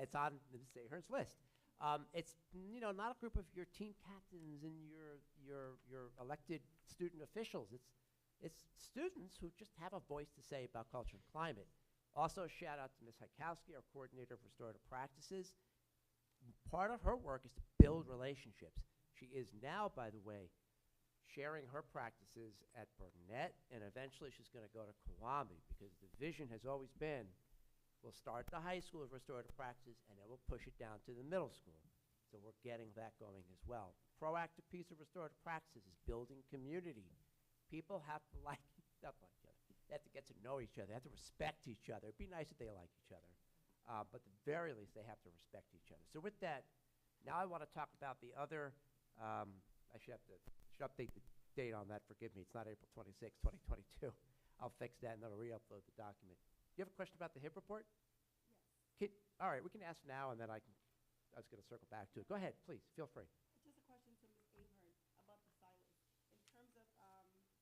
It's on Ms. Ahern's list. It's not a group of your team captains and your elected student officials. It's students who just have a voice to say about culture and climate. Also, shout out to Ms. Hajkowski, our coordinator of restorative practices. Part of her work is to build relationships. She is now, by the way, sharing her practices at Burnett, and eventually she's going to go to Kiwami, because the vision has always been, we'll start the high school with restorative practices, and then we'll push it down to the middle school. So we're getting that going as well. Proactive piece of restorative practices is building community. People have to not like each other. They have to get to know each other. They have to respect each other. It'd be nice if they like each other. But at the very least, they have to respect each other. So with that, now I want to talk about the other, I should update the date on that. Forgive me. It's not April 26, 2022. I'll fix that and then I'll re-upload the document. Do you have a question about the HIP report? Yes. All right, we can ask now, and then I was going to circle back to it. Go ahead, please. Feel free. Just a question to Ms. Ahern about the silence. In terms of,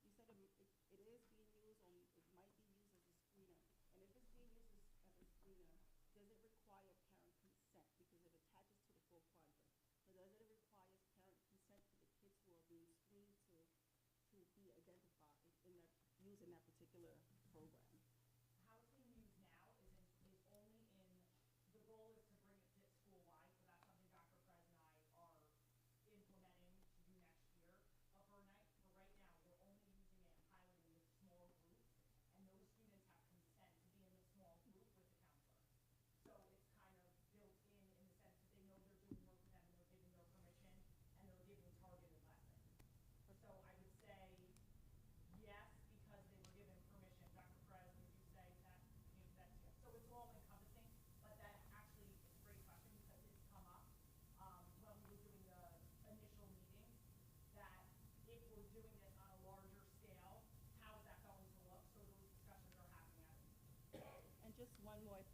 you said it is being used, or it might be used as a screener. And if it's being used as a screener, does it require parent consent? Because it attaches to the full quadrant. So does it require parent consent for the kids who are being screened to be identified using that particular program? How it's being used now is only in, the goal is to bring it to school-wide, so that's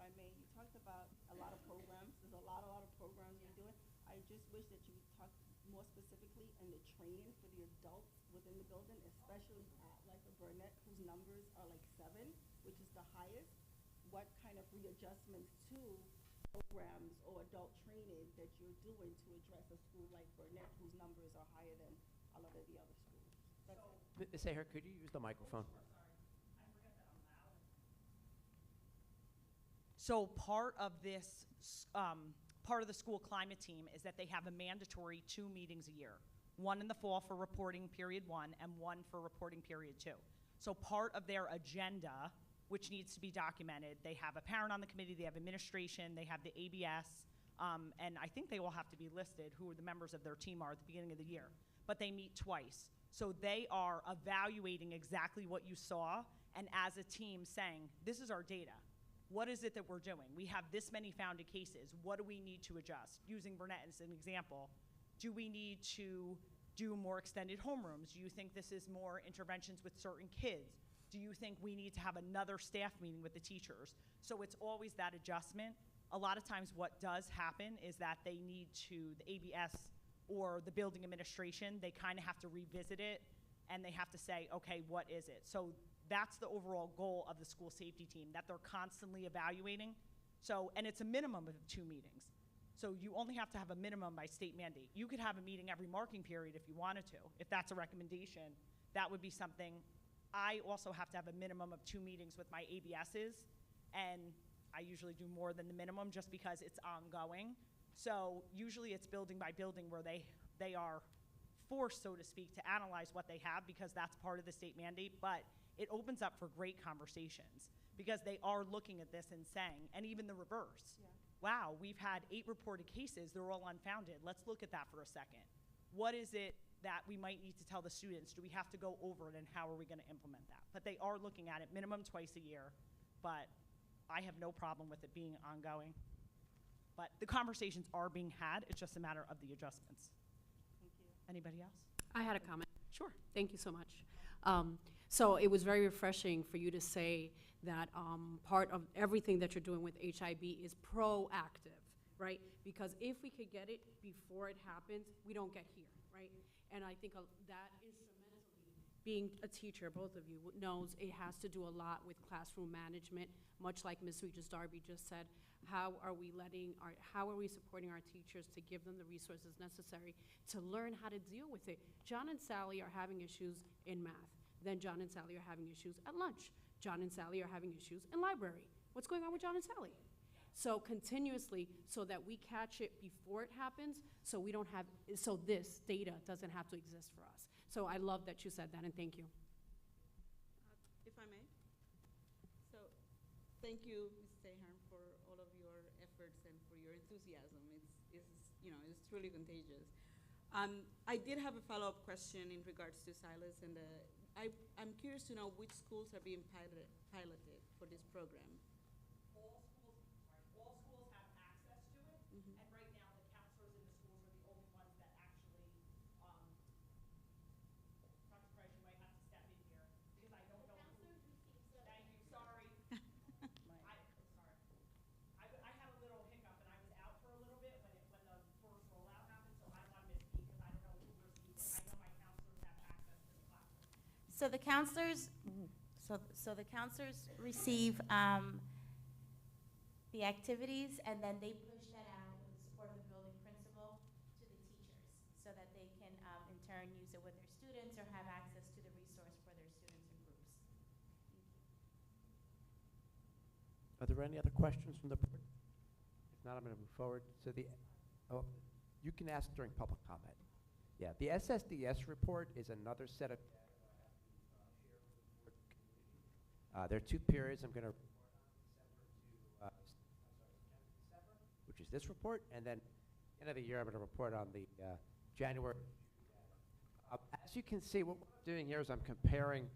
I may, you talked about a lot of programs. There's a lot of programs you're doing. I just wish that you would talk more specifically in the training for the adults within the building, especially at like a Burnett, whose numbers are like 7, which is the highest. What kind of readjustments to programs or adult training that you're doing to address a school like Burnett, whose numbers are higher than a lot of the other schools? That's it. Ms. Aher, could you use the microphone? So part of this, part of the school climate team is that they have a mandatory 2 meetings a year. One in the fall for reporting period 1 and one for reporting period 2. So part of their agenda, which needs to be documented, they have a parent on the committee, they have administration, they have the ABS, and I think they all have to be listed who the members of their team are at the beginning of the year. But they meet twice. So they are evaluating exactly what you saw, and as a team saying, this is our data. What is it that we're doing? We have this many founded cases. What do we need to adjust? Using Burnett as an example, do we need to do more extended homerooms? Do you think this is more interventions with certain kids? Do you think we need to have another staff meeting with the teachers? So it's always that adjustment. A lot of times what does happen is that they need to, the ABS or the building administration, they kind of have to revisit it and they have to say, okay, what is it? So that's the overall goal of the school safety team, that they're constantly evaluating. So, and it's a minimum of 2 meetings. So you only have to have a minimum by state mandate. You could have a meeting every marking period if you wanted to. If that's a recommendation, that would be something. I also have to have a minimum of 2 meetings with my ABSs, and I usually do more than the minimum just because it's ongoing. So usually it's building by building where they are forced, so to speak, to analyze what they have because that's part of the state mandate, but it opens up for great conversations because they are looking at this and saying, and even the reverse, wow, we've had 8 reported cases, they're all unfounded. Let's look at that for a second. What is it that we might need to tell the students? Do we have to go over it, and how are we gonna implement that? But they are looking at it minimum twice a year, but I have no problem with it being ongoing. But the conversations are being had, it's just a matter of the adjustments. Thank you. Anybody else? I had a comment. Sure. Thank you so much. So it was very refreshing for you to say that part of everything that you're doing with HIB is proactive, right? Because if we could get it before it happens, we don't get here, right? And I think that instrumentally, being a teacher, both of you knows it has to do a lot with classroom management, much like Ms. Regis Darby just said. How are we supporting our teachers to give them the resources necessary to learn how to deal with it? John and Sally are having issues in math. Then John and Sally are having issues at lunch. John and Sally are having issues in library. What's going on with John and Sally? So continuously, so that we catch it before it happens, so we don't have, so this data doesn't have to exist for us. So I love that you said that, and thank you. If I may. So, thank you, Ms. Ahern, for all of your efforts and for your enthusiasm. It's truly contagious. I did have a follow-up question in regards to Silas, and I'm curious to know which schools are being piloted for this program. All schools have access to it, and right now the counselors in the schools are the only ones that actually, Dr. Price, you might have to step in here, because I don't know. Thank you, sorry. I had a little hiccup, and I was out for a little bit when the first rollout happened, so I don't want to misspeak, because I don't know who received it. I know my counselors have access to the platform. So the counselors, so the counselors receive the activities, and then they push that out with the support of the building principal to the teachers, so that they can in turn use it with their students or have access to the resource for their students and groups. Are there any other questions from the board? If not, I'm going to move forward. So you can ask during public comment. Yeah, the SSDS report is another set of there are 2 periods I'm going to report on, December, which is this report, and then end of the year I'm going to report on the January. As you can see, what we're doing here is I'm comparing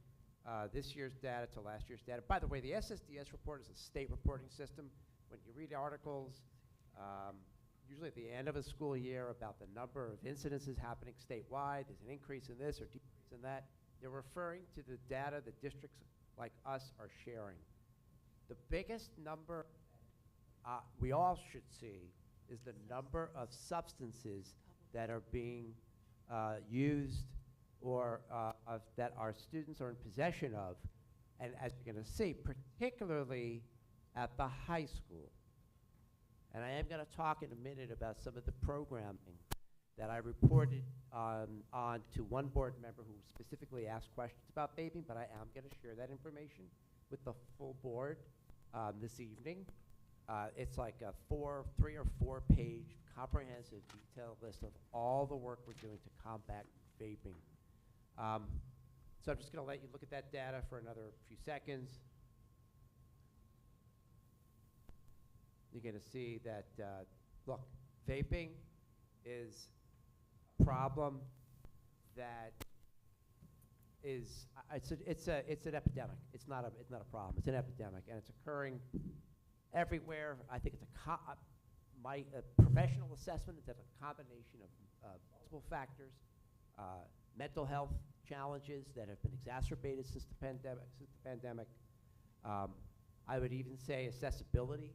this year's data to last year's data. By the way, the SSDS report is a state reporting system. When you read articles, usually at the end of a school year, about the number of incidences happening statewide, there's an increase in this or decrease in that, they're referring to the data that districts like us are sharing. The biggest number we all should see is the number of substances that are being used or that our students are in possession of. And as you're going to see, particularly at the high school. And I am going to talk in a minute about some of the programming that I reported on to one board member who specifically asked questions about vaping, but I am going to share that information with the full board this evening. It's like a 3 or 4 page comprehensive detailed list of all the work we're doing to combat vaping. So I'm just going to let you look at that data for another few seconds. You're going to see that, look, vaping is a problem that is, it's an epidemic. It's not a problem. It's an epidemic, and it's occurring everywhere. I think it's my professional assessment is that a combination of multiple factors, mental health challenges that have been exacerbated since the pandemic. I would even say accessibility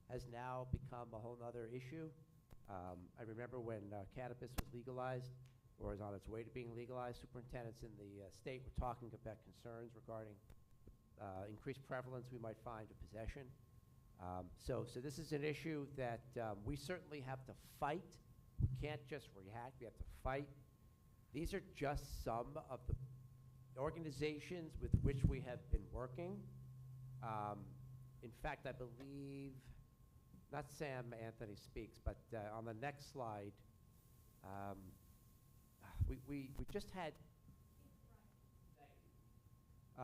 has now become a whole other issue. I remember when cannabis was legalized, or is on its way to being legalized, superintendents in the state were talking about concerns regarding increased prevalence we might find of possession. So this is an issue that we certainly have to fight. We can't just react, we have to fight. These are just some of the organizations with which we have been working. In fact, I believe, not Sam Anthony speaks, but on the next slide, we just had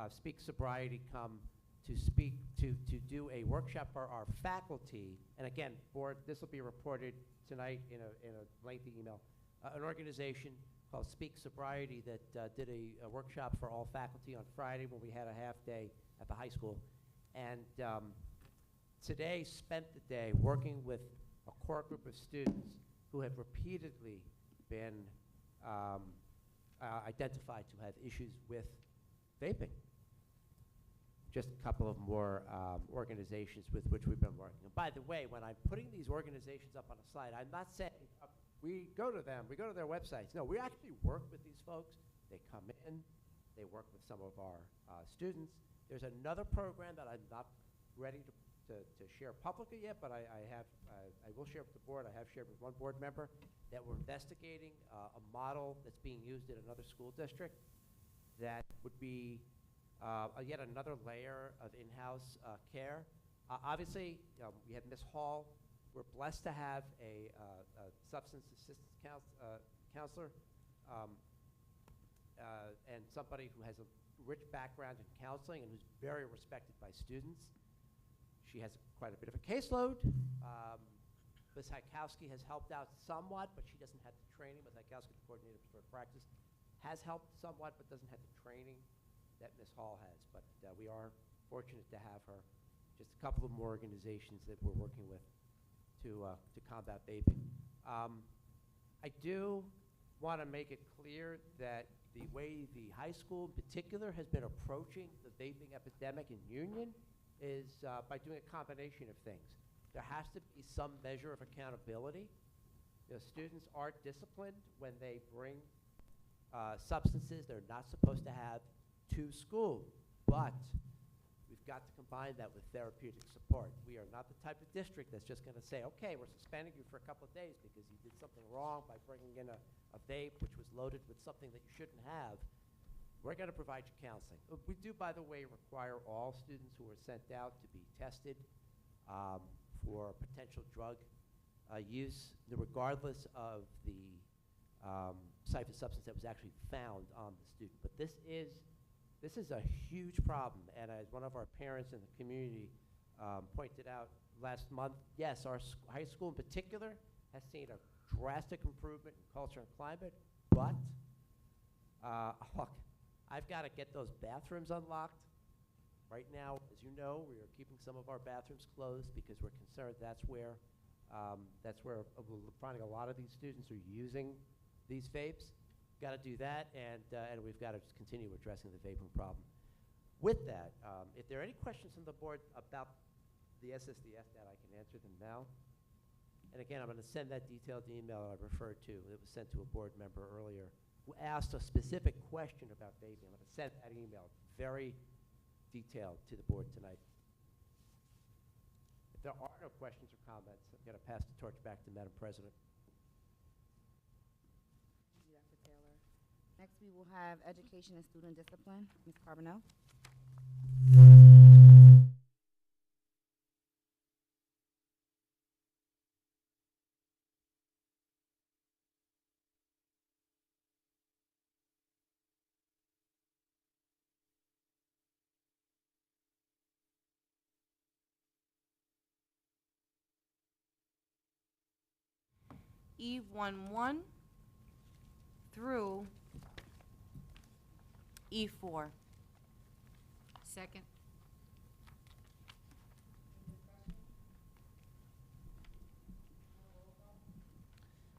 Speak Sobriety come to speak, to do a workshop for our faculty. And again, board, this will be reported tonight in a lengthy email. An organization called Speak Sobriety that did a workshop for all faculty on Friday when we had a half day at the high school. And today spent the day working with a core group of students who have repeatedly been identified to have issues with vaping. Just a couple of more organizations with which we've been working. And by the way, when I'm putting these organizations up on a slide, I'm not saying we go to them, we go to their websites. No, we actually work with these folks. They come in, they work with some of our students. There's another program that I'm not ready to share publicly yet, but I will share with the board. I have shared with one board member that we're investigating a model that's being used in another school district that would be yet another layer of in-house care. Obviously, we have Ms. Hall. We're blessed to have a substance assistance counselor and somebody who has a rich background in counseling and who's very respected by students. She has quite a bit of a caseload. Ms. Hykowski has helped out somewhat, but she doesn't have the training. Ms. Hykowski, the coordinator of sport practice, has helped somewhat, but doesn't have the training that Ms. Hall has. But we are fortunate to have her. Just a couple of more organizations that we're working with to combat vaping. I do want to make it clear that the way the high school in particular has been approaching the vaping epidemic in Union is by doing a combination of things. There has to be some measure of accountability. The students are disciplined when they bring substances they're not supposed to have to school, but we've got to combine that with therapeutic support. We are not the type of district that's just going to say, okay, we're suspending you for a couple of days because you did something wrong by bringing in a vape which was loaded with something that you shouldn't have. We're going to provide you counseling. We do, by the way, require all students who are sent out to be tested for potential drug use, regardless of the type of substance that was actually found on the student. But this is a huge problem, and as one of our parents in the community pointed out last month, yes, our high school in particular has seen a drastic improvement in culture and climate, but look, I've got to get those bathrooms unlocked. Right now, as you know, we are keeping some of our bathrooms closed because we're concerned that's where we're finding a lot of these students are using these vapes. Got to do that, and we've got to continue addressing the vaping problem. With that, if there are any questions from the board about the SSDF that I can answer them now. And again, I'm going to send that detailed email I referred to that was sent to a board member earlier who asked a specific question about baby. I'm going to send that email very detailed to the board tonight. If there are no questions or comments, I'm going to pass the torch back to Madam President. Thank you, Dr. Taylor. Next, we will have Education and Student Discipline. Ms. Carbonell? Eve 1-1 through E4. Second.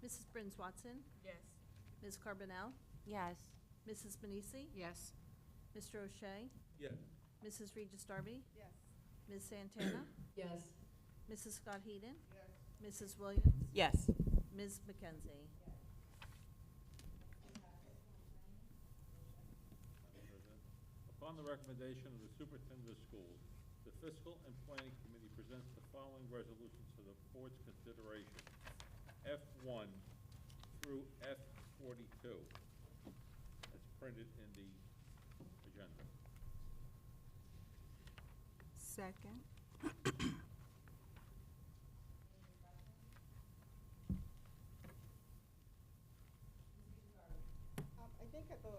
Mrs. Brins Watson? Yes. Ms. Carbonell? Yes. Mrs. Manisi? Yes. Mr. O'Shea? Yes. Mrs. Regis Darby? Yes. Ms. Santana? Yes. Mrs. Scott Heeden? Mrs. Williams? Yes. Ms. McKenzie? Upon the recommendation of the superintendent of schools, the Fiscal and Planning Committee presents the following resolutions for the board's consideration. F1 through F42, as printed in the agenda. Second. I think at the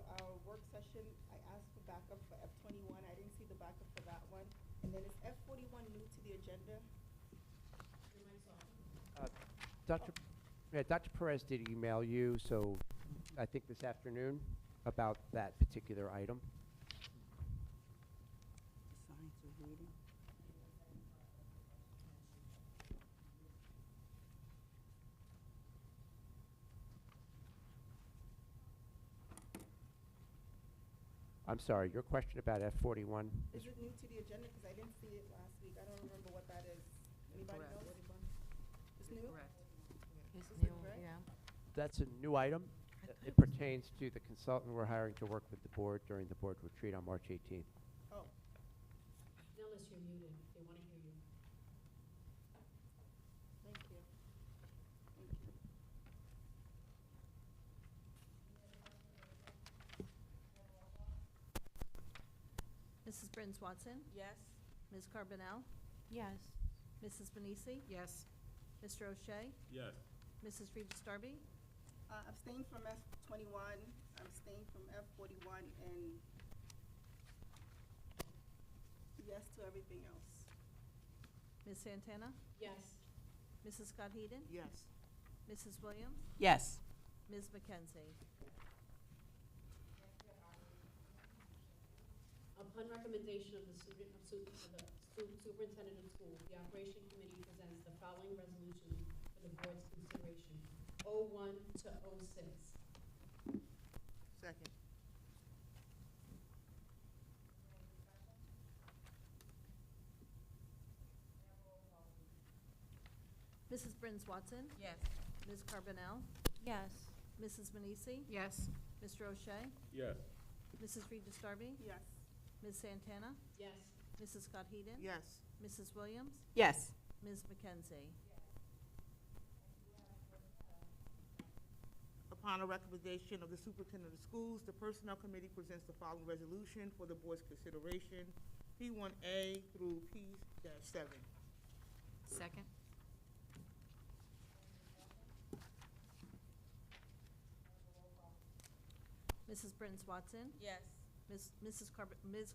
work session, I asked for backup for F21. I didn't see the backup for that one. And then is F41 new to the agenda? Dr. Perez did email you, so I think this afternoon about that particular item. Science of reading. I'm sorry, your question about F41? Is it new to the agenda? Because I didn't see it last week. I don't remember what that is. Anybody Correct. know? It's new? Correct. It's Is it new, correct? yeah. That's a new item. It pertains to the consultant we're hiring to work with the board during the board retreat on March 18th. Oh, Unless you're muted, they want to hear you. thank you. Thank you. Mrs. Brins Watson? Yes. Ms. Carbonell? Yes. Mrs. Manisi? Yes. Mr. O'Shea? Yes. Mrs. Regis Darby? Abstain from F21, abstain from F41, and yes to everything else. Ms. Santana? Yes. Mrs. Scott Heeden? Yes. Mrs. Williams? Yes. Ms. McKenzie? Upon recommendation of the superintendent of schools, the operation committee presents the following resolution for the board's consideration: 01 to 06. Second. Mrs. Brins Watson? Yes. Ms. Carbonell? Yes. Mrs. Manisi? Yes. Mr. O'Shea? Yes. Mrs. Regis Darby? Yes. Ms. Santana? Yes. Mrs. Scott Heeden? Yes. Mrs. Williams? Yes. Ms. McKenzie? Upon a recommendation of the superintendent of schools, the personnel committee presents the following resolution for the board's consideration, P1A through P-7. Second. Mrs. Brins Watson? Yes. Ms.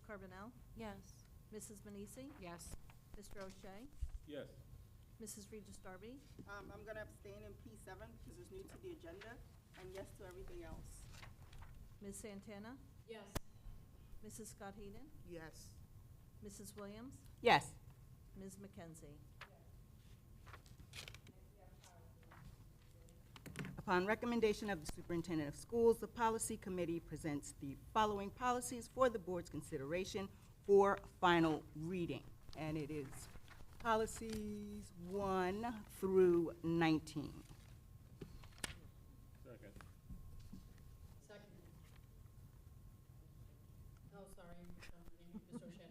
Carbonell? Yes. Mrs. Manisi? Yes. Mr. O'Shea? Yes. Mrs. Regis Darby? I'm going to abstain in P7 because it's new to the agenda, and yes to everything else. Ms. Santana? Yes. Mrs. Scott Heeden? Yes. Mrs. Williams? Yes. Ms. McKenzie? Upon recommendation of the superintendent of schools, the policy committee presents the following policies for the board's consideration for final reading. And it is Policies 1 through 19. Second. Oh, sorry, Mr. O'Shea,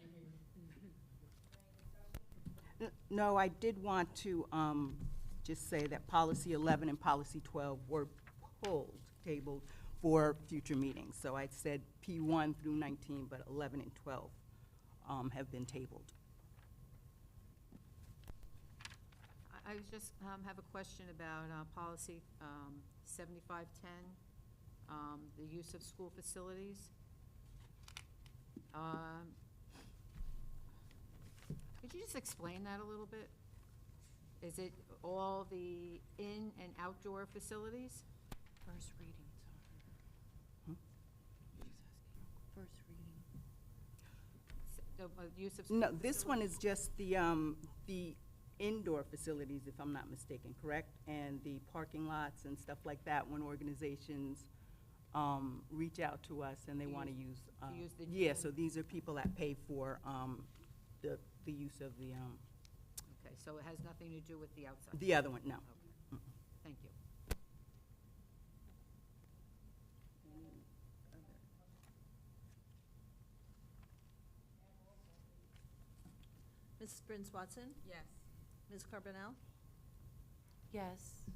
No, I did want to just say that policy 11 and policy 12 were tabled for future meetings. So I said P1 through 19, but 11 and 12 have been tabled. I was just have a question about policy 7510, the use of school facilities. Could you just explain that a little bit? Is it all the in and outdoor facilities? First reading, sorry. First reading. The use of school No, facilities? this one is just the indoor facilities, if I'm not mistaken, correct? And the parking lots and stuff like that, when organizations reach out to us and they want to use. use the Yeah, gym. so these are people that pay for the use of the, Okay, so it has nothing to do with the outside? the other one, no. Okay. Thank you. Mrs. Brins Watson? Yes. Ms. Carbonell? Yes.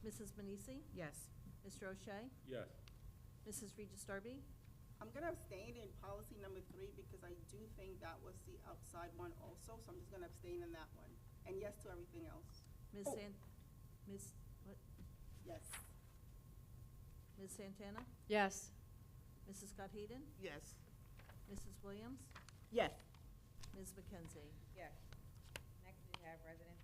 Mrs. Manisi? Yes. Mr. O'Shea? Yes. Mrs. Regis Darby? I'm gonna abstain in policy number 3 because I do think that was the outside one also, so I'm just gonna abstain in that one. And yes to everything else. Ms. Oh. Ms. What? Yes. Ms. Santana? Yes. Mrs. Scott Hayden? Yes. Mrs. Williams? Yes. Ms. McKenzie? Yes. Next, we have residency.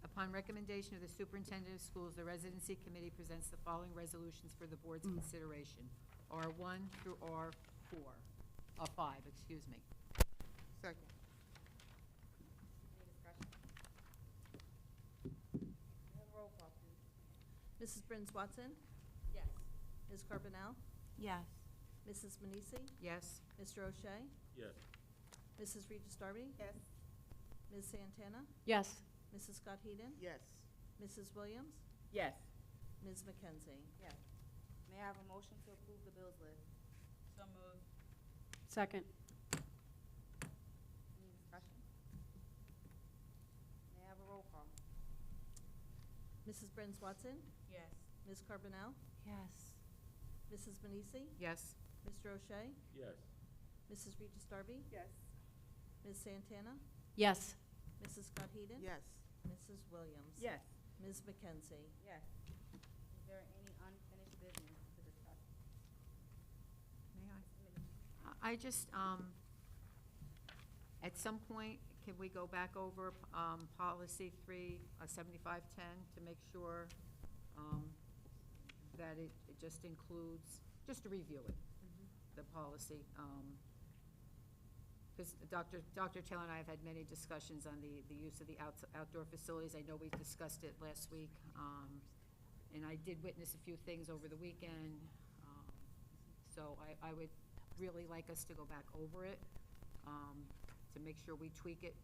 Upon recommendation of the superintendent of schools, the residency committee presents the following resolutions for the board's consideration. R1 through R4, R5, excuse me. Second. Any discussion? Roll call, please. Mrs. Brins Watson? Yes. Ms. Carbonell? Yes. Mrs. Manisi? Yes. Mr. O'Shea? Yes. Mrs. Regis Darby? Yes. Ms. Santana? Yes. Mrs. Scott Hayden? Yes. Mrs. Williams? Yes. Ms. McKenzie? Yes. May I have a motion to approve the bills list? So moved. Second. Any discussion? May I have a roll call? Mrs. Brins Watson? Yes. Ms. Carbonell? Yes. Mrs. Manisi? Yes. Mr. O'Shea? Yes. Mrs. Regis Darby? Yes. Ms. Santana? Yes. Mrs. Scott Hayden? Yes. Mrs. Williams? Yes. Ms. McKenzie? Yes. Is there any unfinished business to discuss? May I? I just, at some point, can we go back over policy 7510 to make sure that it just includes, just to review it, the policy? Because Dr. Taylor and I have had many discussions on the use of the outdoor facilities. I know we discussed it last week, and I did witness a few things over the weekend. So I would really like us to go back over it to make sure we tweak it.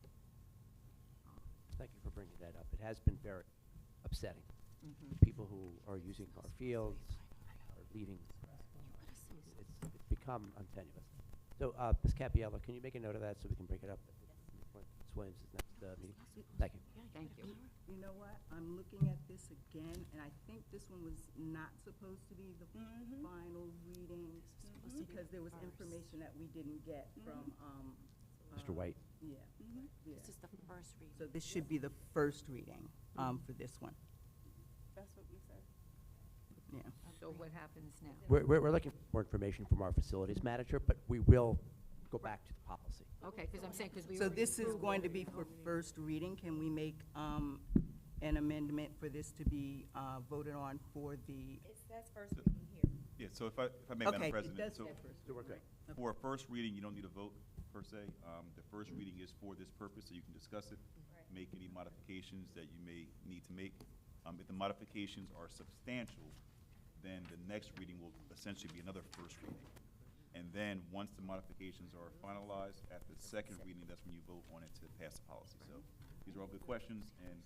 Thank you for bringing that up. It has been very upsetting. Mhm. People who are using our fields are leaving. It's become untenuous. So, Ms. Capiello, can you make a note of that so we can break it up? Ms. Williams is next meeting. Thank you. Thank you. You know what? I'm looking at this again, and I think this one was not supposed to be the final reading because there was information that we didn't get from, Mr. White. Yeah. Yeah. This is the first reading. So this should be the first reading for this one. That's what we said. Yeah. So what happens now? We're looking for more information from our facilities manager, but we will go back to the policy. Okay, because I'm saying, because we So already this is approved going to it. be for first reading. Can we make an amendment for this to be voted on for the? It says first reading here. Yeah, so if I may, Okay, Madam it President. does So say first. So we're good. for a first reading, you don't need a vote per se. The first reading is for this purpose, so you can discuss it, make any modifications that you may need to make. If the modifications are substantial, then the next reading will essentially be another first reading. And then, once the modifications are finalized, at the second reading, that's when you vote on it to pass the policy. So these are all good questions, and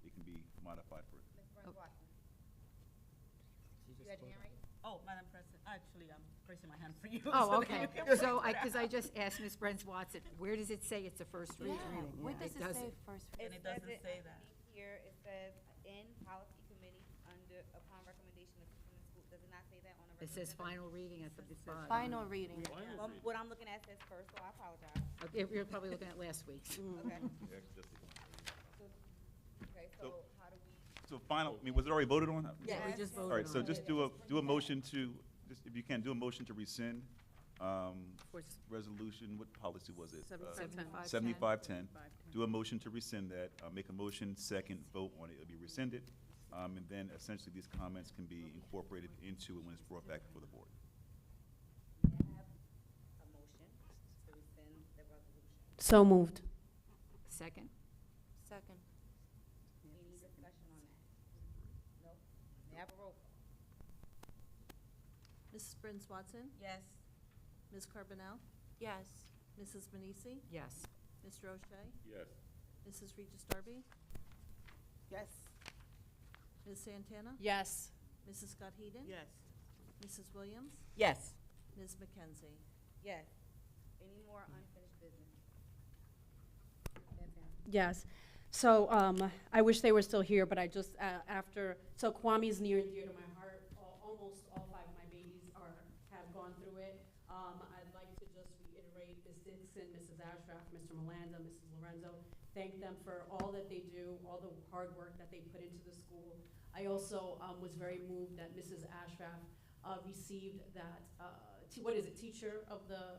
it can be modified further. Oh, Madam President, actually, I'm raising my hand for you. Oh, so that okay. you can So, put it because I out. just asked Ms. Brent Watson, where does it say it's a first reading? Where does it say doesn't. first It reading? it doesn't says say that. Here, it says, in policy committee, upon recommendation of the school, does it not say that on the? It says final reading at the bottom. Final reading. Yeah. What I'm looking at says first, so I apologize. Okay, you're probably looking at last week's. Okay. Yeah, actually, that's it. Okay, so how do we? So final, I mean, was it already voted on? Yeah, we just voted All right, so on it. just do a motion to, just if you can, do a motion to rescind, resolution, what policy was it? 7510. 7510. Do a motion to rescind that, make a motion, second, vote on it, it'll be rescinded. And then essentially these comments can be incorporated into it when it's brought back before the board. May I have a motion to rescind the resolution? So moved. Second? Second. Any discussion on that? No? May I have a roll call? Mrs. Bryn Watson? Yes. Ms. Carbonell? Yes. Mrs. Manisi? Yes. Mr. O'Shea? Yes. Mrs. Regis Darby? Yes. Ms. Santana? Yes. Mrs. Scott Heeden? Yes. Mrs. Williams? Yes. Ms. McKenzie? Yes. Any more unfinished business? Santana? Yes. So I wish they were still here, but I just, so Kwame's near and dear to my heart. Almost all 5 of my babies have gone through it. I'd like to just reiterate Ms. Dixon, Mrs. Ashraf, Mr. Melanda, Mrs. Lorenzo, thank them for all that they do, all the hard work that they put into the school. I also was very moved that Mrs. Ashraf received that, what is it, teacher of the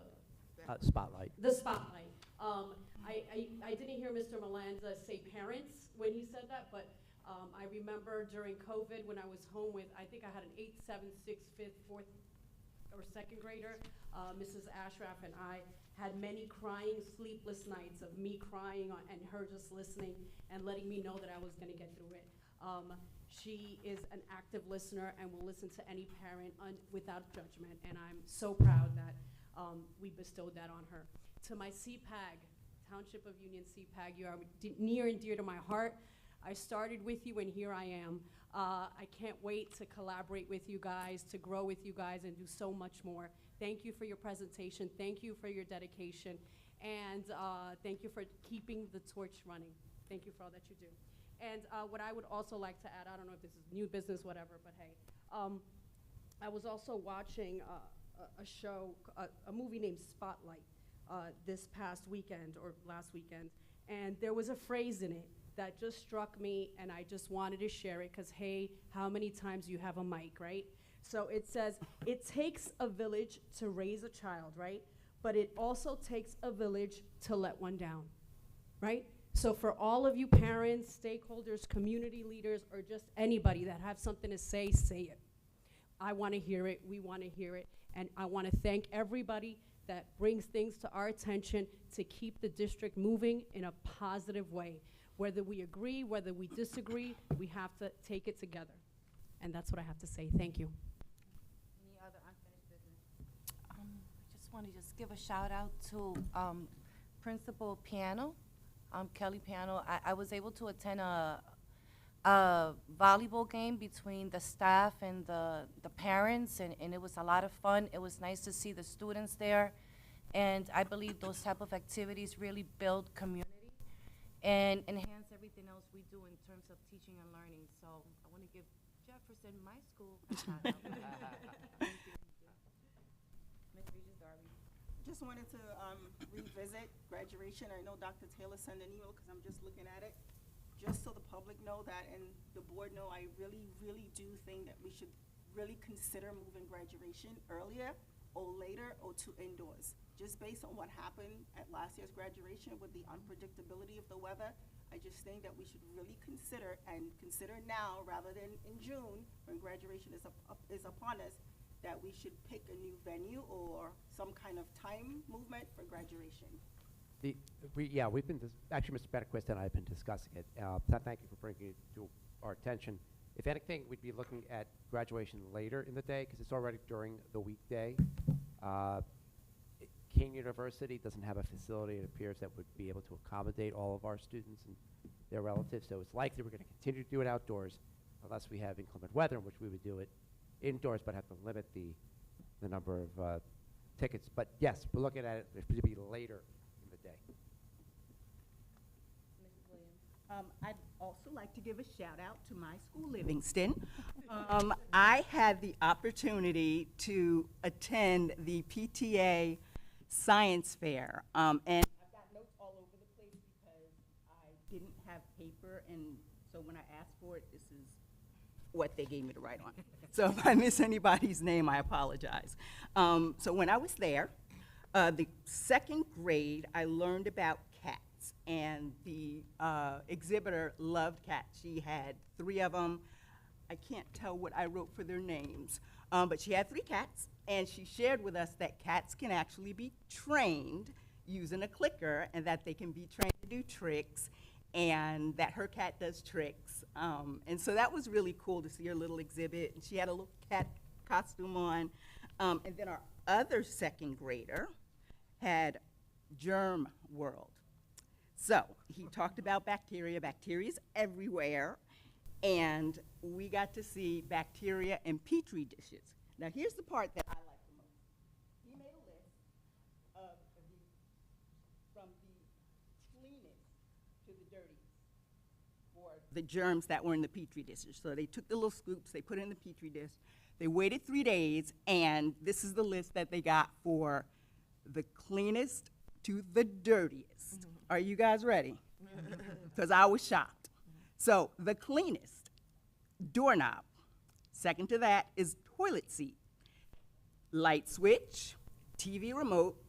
Spotlight. the spotlight. I didn't hear Mr. Melanza say parents when he said that, but I remember during COVID when I was home with, I think I had an 8th, 7th, 6th, 5th, 4th, or 2nd grader. Mrs. Ashraf and I had many crying, sleepless nights of me crying and her just listening and letting me know that I was going to get through it. She is an active listener and will listen to any parent without judgment, and I'm so proud that we bestowed that on her. To my CPAG, Township of Union CPAG, you are near and dear to my heart. I started with you and here I am. I can't wait to collaborate with you guys, to grow with you guys and do so much more. Thank you for your presentation. Thank you for your dedication. And thank you for keeping the torch running. Thank you for all that you do. And what I would also like to add, I don't know if this is new business, whatever, but hey, I was also watching a show, a movie named Spotlight this past weekend or last weekend, and there was a phrase in it that just struck me, and I just wanted to share it because, hey, how many times you have a mic, right? So it says, it takes a village to raise a child, right? But it also takes a village to let one down, right? So for all of you parents, stakeholders, community leaders, or just anybody that have something to say it. I want to hear it, we want to hear it, and I want to thank everybody that brings things to our attention to keep the district moving in a positive way. Whether we agree, whether we disagree, we have to take it together. And that's what I have to say. Thank you. Any other unfinished business? I just want to give a shout out to Principal Piano, Kelly Piano. I was able to attend a volleyball game between the staff and the parents, and it was a lot of fun. It was nice to see the students there, and I believe those type of activities really build community and enhance everything else we do in terms of teaching and learning. So I want to give Jefferson, my school, a shout out. Thank you. Ms. Regis Darby? Just wanted to revisit graduation. I know Dr. Taylor sent an email because I'm just looking at it. Just so the public know that and the board know, I really, really do think that we should really consider moving graduation earlier or later or to indoors. Just based on what happened at last year's graduation with the unpredictability of the weather, I just think that we should really consider now rather than in June when graduation is upon us, that we should pick a new venue or some kind of time movement for graduation. We've been, actually, Mr. Benequist and I have been discussing it. Thank you for bringing it to our attention. If anything, we'd be looking at graduation later in the day because it's already during the weekday. King University doesn't have a facility, it appears, that would be able to accommodate all of our students and their relatives, so it's likely we're going to continue to do it outdoors unless we have inclement weather, in which we would do it indoors, but have to limit the number of tickets. But yes, we're looking at it to be later in the day. I'd also like to give a shout out to my school, Livingston. I had the opportunity to attend the PTA Science Fair, and I've got notes all over the place because I didn't have paper, and so when I asked for it, this is what they gave me to write on. So if I miss anybody's name, I apologize. So when I was there, the second grade, I learned about cats, and the exhibitor loved cats. She had 3 of them. I can't tell what I wrote for their names, but she had 3 cats, and she shared with us that cats can actually be trained using a clicker, and that they can be trained to do tricks, and that her cat does tricks. And so that was really cool to see her little exhibit, and she had a little cat costume on. And then our other second grader had Germ World. So he talked about bacteria. Bacteria's everywhere, and we got to see bacteria in Petri dishes. Now here's the part that I like the most. He made a list of from the cleanest to the dirtiest for the germs that were in the Petri dishes. So they took the little scoops, they put it in the Petri dish, they waited 3 days, and this is the list that they got for the cleanest to the dirtiest. Are you guys ready? Because I was shocked. So the cleanest, doorknob. Second to that is toilet seat, light switch, TV remote,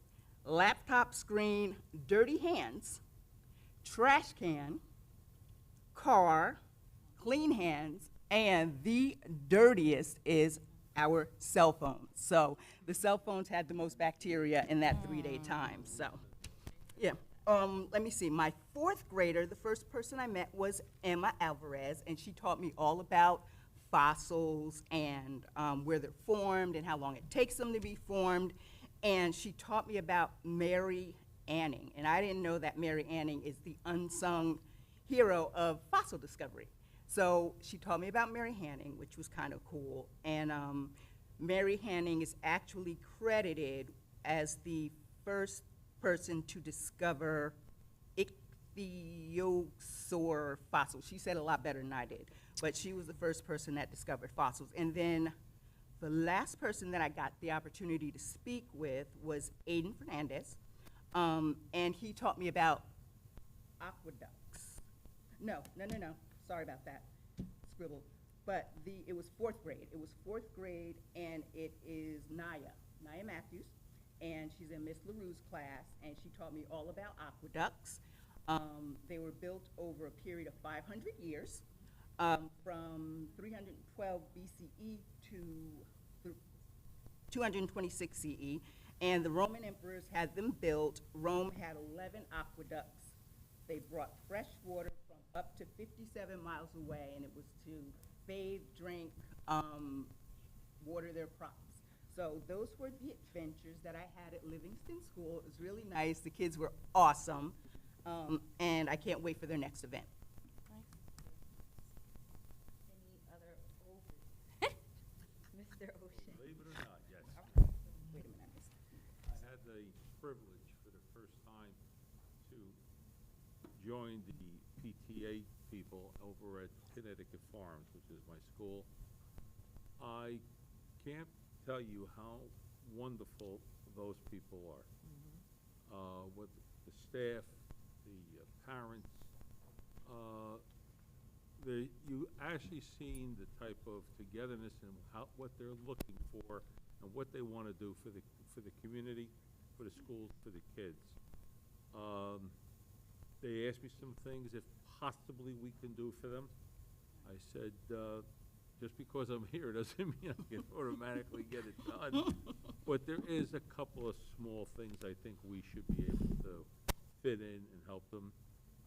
laptop screen, dirty hands, trash can, car, clean hands, and the dirtiest is our cell phones. So the cell phones had the most bacteria in that 3-day time. So, yeah. Let me see. My 4th grader, the first person I met was Emma Alvarez, and she taught me all about fossils and where they're formed and how long it takes them to be formed. And she taught me about Mary Anning, and I didn't know that Mary Anning is the unsung hero of fossil discovery. So she taught me about Mary Hanning, which was kind of cool. And Mary Hanning is actually credited as the first person to discover ichthyosaur fossils. She said a lot better than I did, but she was the first person that discovered fossils. And then the last person that I got the opportunity to speak with was Aiden Fernandez, and he taught me about aqueducts. No, sorry about that, scribble. But it was 4th grade. It was 4th grade, and it is Naya Matthews, and she's in Miss LaRue's class, and she taught me all about aqueducts. They were built over a period of 500 years, from 312 BCE to 226 CE, and the Roman emperors had them built. Rome had 11 aqueducts. They brought fresh water from up to 57 miles away, and it was to bathe, drink, water their crops. So those were the adventures that I had at Livingston School. It was really nice. The kids were awesome, and I can't wait for their next event. Any other Mr. Ocean? Believe it or not, yes. Wait a minute, I missed it. I had the privilege for the first time to join the PTA people over at Connecticut Farms, which is my school. I can't tell you how wonderful those people are. With the staff, the parents, you actually seen the type of togetherness and what they're looking for and what they want to do for the community, for the schools, for the kids. They asked me some things if possibly we can do for them. I said, just because I'm here doesn't mean I can automatically get it done. But there is a couple of small things I think we should be able to fit in and help them.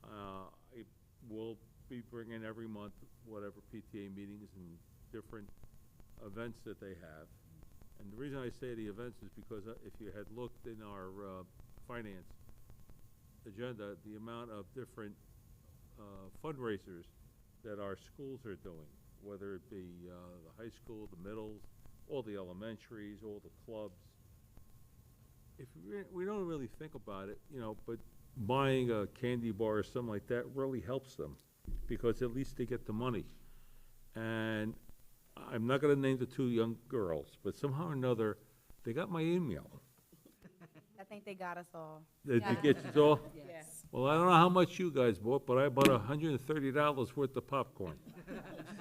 I will be bringing every month whatever PTA meetings and different events that they have. And the reason I say the events is because if you had looked in our finance agenda, the amount of different fundraisers that our schools are doing, whether it be the high school, the middles, all the elementaries, all the clubs. If we don't really think about it, you know, but buying a candy bar or something like that really helps them, because at least they get the money. And I'm not gonna name the two young girls, but somehow or another, they got my email. I think they got us all. They get you all? Yes. Well, I don't know how much you guys bought, but I bought $130 worth of popcorn.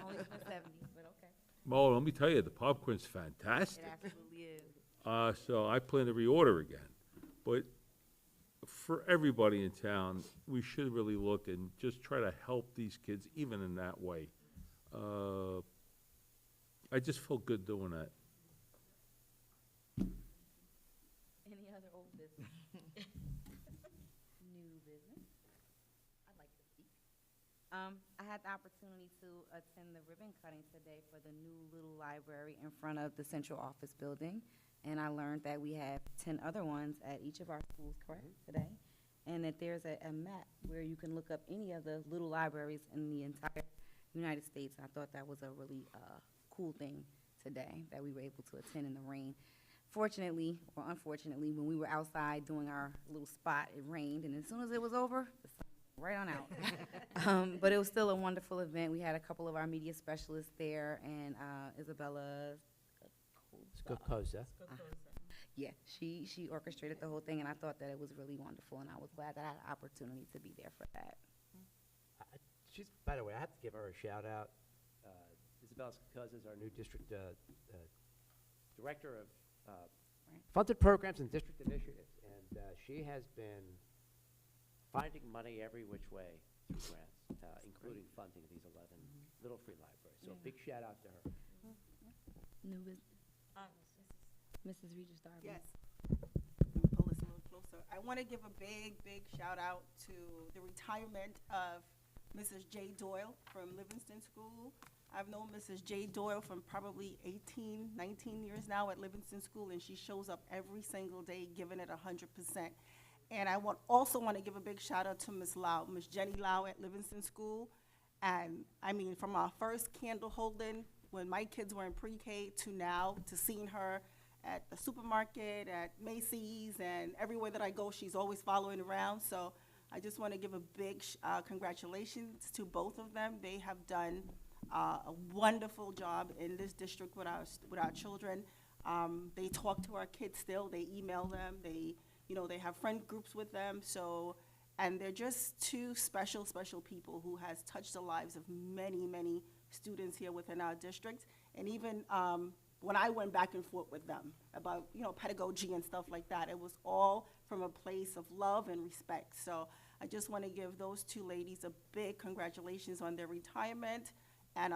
Only spent 70, but okay. Well, let me tell you, the popcorn's fantastic. It absolutely is. So I plan to reorder again. But for everybody in town, we should really look and just try to help these kids even in that way. I just feel good doing that. Any other old business? New business? I'd like to speak. I had the opportunity to attend the ribbon cutting today for the new little library in front of the central office building. And I learned that we have 10 other ones at each of our schools, correct, today? And that there's a map where you can look up any of the little libraries in the entire United States. I thought that was a really cool thing today, that we were able to attend in the rain. Fortunately, or unfortunately, when we were outside doing our little spot, it rained, and as soon as it was over, the sun went right on out. But it was still a wonderful event. We had a couple of our media specialists there, and Isabella Skokoza. yeah, she orchestrated the whole thing, and I thought that it was really wonderful, and I was glad that I had an opportunity to be there for that. She's, by the way, I have to give her a shout out. Isabella Skokoza is our new district director of funded programs and district initiatives, and she has been finding money every which way through grants, including funding these 11 little free libraries. So a big shout out to her. New business. Mrs. Regis Darby. Yes. Let me pull this a little closer. I want to give a big, big shout out to the retirement of Mrs. J. Doyle from Livingston School. I've known Mrs. J. Doyle from probably 18, 19 years now at Livingston School, and she shows up every single day giving it 100%. And I also want to give a big shout out to Ms. Lau, Ms. Jenny Lau at Livingston School. And I mean, from our first candle holding when my kids were in pre-K to now, to seeing her at the supermarket, at Macy's, and everywhere that I go, she's always following around. So I just want to give a big congratulations to both of them. They have done a wonderful job in this district with our children. They talk to our kids still. They email them. They have friend groups with them. So, and they're just two special people who has touched the lives of many, many students here within our district. And even when I went back and forth with them about, pedagogy and stuff like that, it was all from a place of love and respect. So I just want to give those two ladies a big congratulations on their retirement. And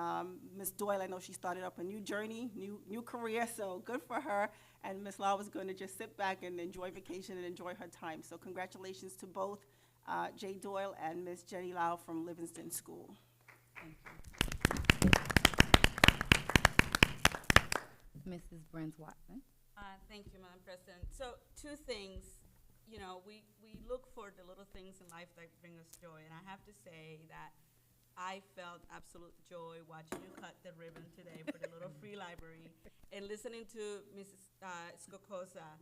Ms. Doyle, I know she started up a new journey, new career, so good for her. And Ms. Lau is going to just sit back and enjoy vacation and enjoy her time. So congratulations to both J. Doyle and Ms. Jenny Lau from Livingston School. Thank you. Mrs. Brent Watson. Thank you, Madam President. So 2 things. We look for the little things in life that bring us joy. And I have to say that I felt absolute joy watching you cut the ribbon today for the little free library and listening to Mrs. Skokoza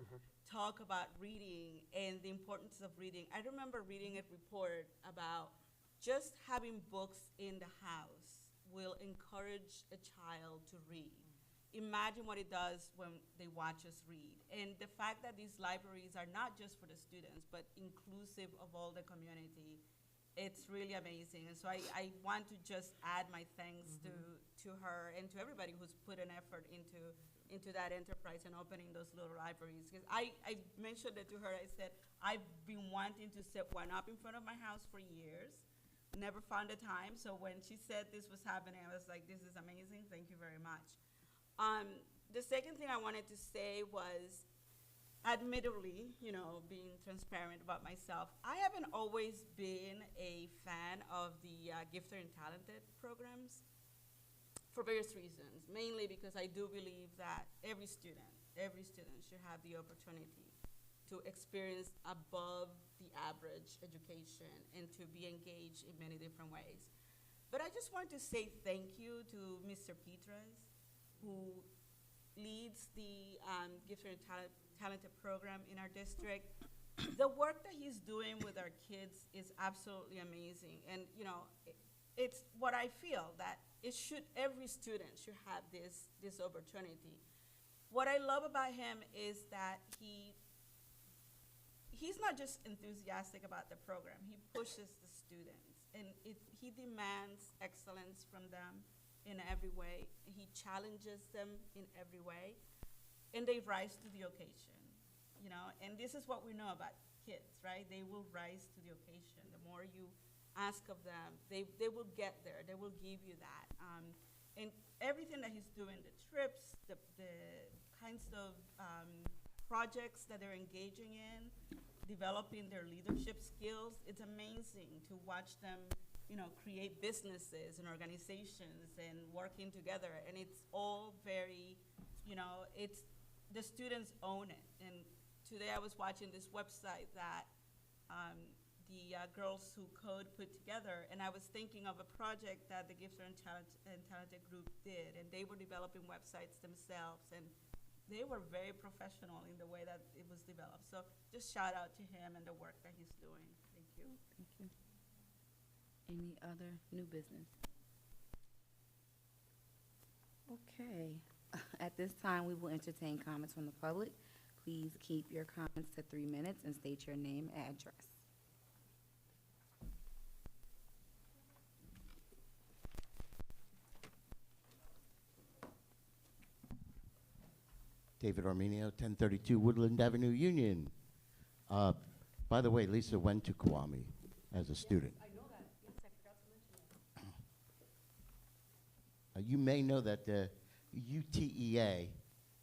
talk about reading and the importance of reading. I remember reading a report about just having books in the house will encourage a child to read. Imagine what it does when they watch us read. And the fact that these libraries are not just for the students, but inclusive of all the community, it's really amazing. And so I want to just add my thanks to her and to everybody who's put an effort into that enterprise and opening those little libraries. Because I mentioned it to her. I said, I've been wanting to set one up in front of my house for years. Never found the time. So when she said this was happening, I was like, this is amazing. Thank you very much. The second thing I wanted to say was, admittedly, being transparent about myself, I haven't always been a fan of the gifted and talented programs for various reasons, mainly because I do believe that every student every student should have the opportunity to experience above the average education and to be engaged in many different ways. But I just want to say thank you to Mr. Petras, who leads the Gifted and Talented program in our district. The work that he's doing with our kids is absolutely amazing. And you know, it's what I feel that every student should have this opportunity. What I love about him is that he's not just enthusiastic about the program, he pushes the students. And he demands excellence from them in every way. He challenges them in every way. And they rise to the occasion, you know? And this is what we know about kids, right? They will rise to the occasion. The more you ask of them, they will get there. They will give you that. And everything that he's doing, the trips, the kinds of projects that they're engaging in, developing their leadership skills, it's amazing to watch them, you know, create businesses and organizations and working together. And it's all very, you know, the students own it. And today I was watching this website that the Girls Who Code put together, and I was thinking of a project that the Gifted and Talented group did, and they were developing websites themselves, and they were very professional in the way that it was developed. So just shout out to him and the work that he's doing. Thank you. Thank you. Any other new business? Okay. At this time, we will entertain comments from the public. Please keep your comments to 3 minutes and state your name and address. David Arminio, 1032 Woodland Avenue, Union. By the way, Lisa went to Kiwami as a student. I know that. Yes, I forgot to mention that. You may know that the UTEA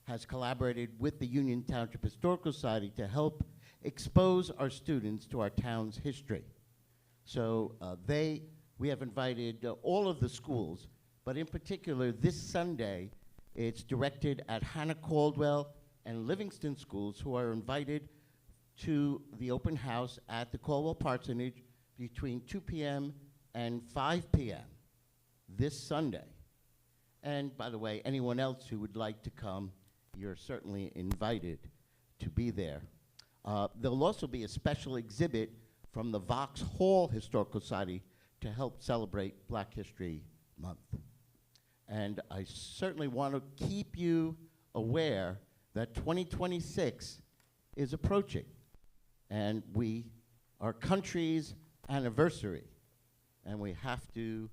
has collaborated with the Union Township Historical Society to help expose our students to our town's history. So we have invited all of the schools, but in particular this Sunday, it's directed at Hannah Caldwell and Livingston schools, who are invited to the open house at the Caldwell Parsonage between 2 p.m. and 5 p.m. this Sunday. And by the way, anyone else who would like to come, you're certainly invited to be there. There'll also be a special exhibit from the Vauxhall Historical Society to help celebrate Black History Month. And I certainly want to keep you aware that 2026 is approaching, and our country's anniversary, and we have to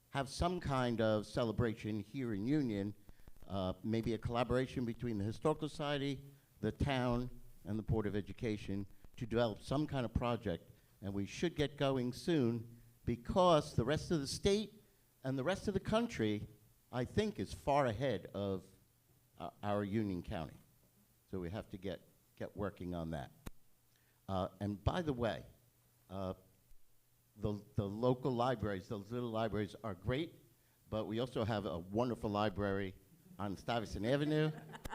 have some kind of celebration here in Union, maybe a collaboration between the Historical Society, the town, and the Board of Education to develop some kind of project. And we should get going soon, because the rest of the state and the rest of the country, I think, is far ahead of our Union County. So we have to get working on that. And by the way, the local libraries, those little libraries, are great, but we also have a wonderful library on Stuyvesant Avenue.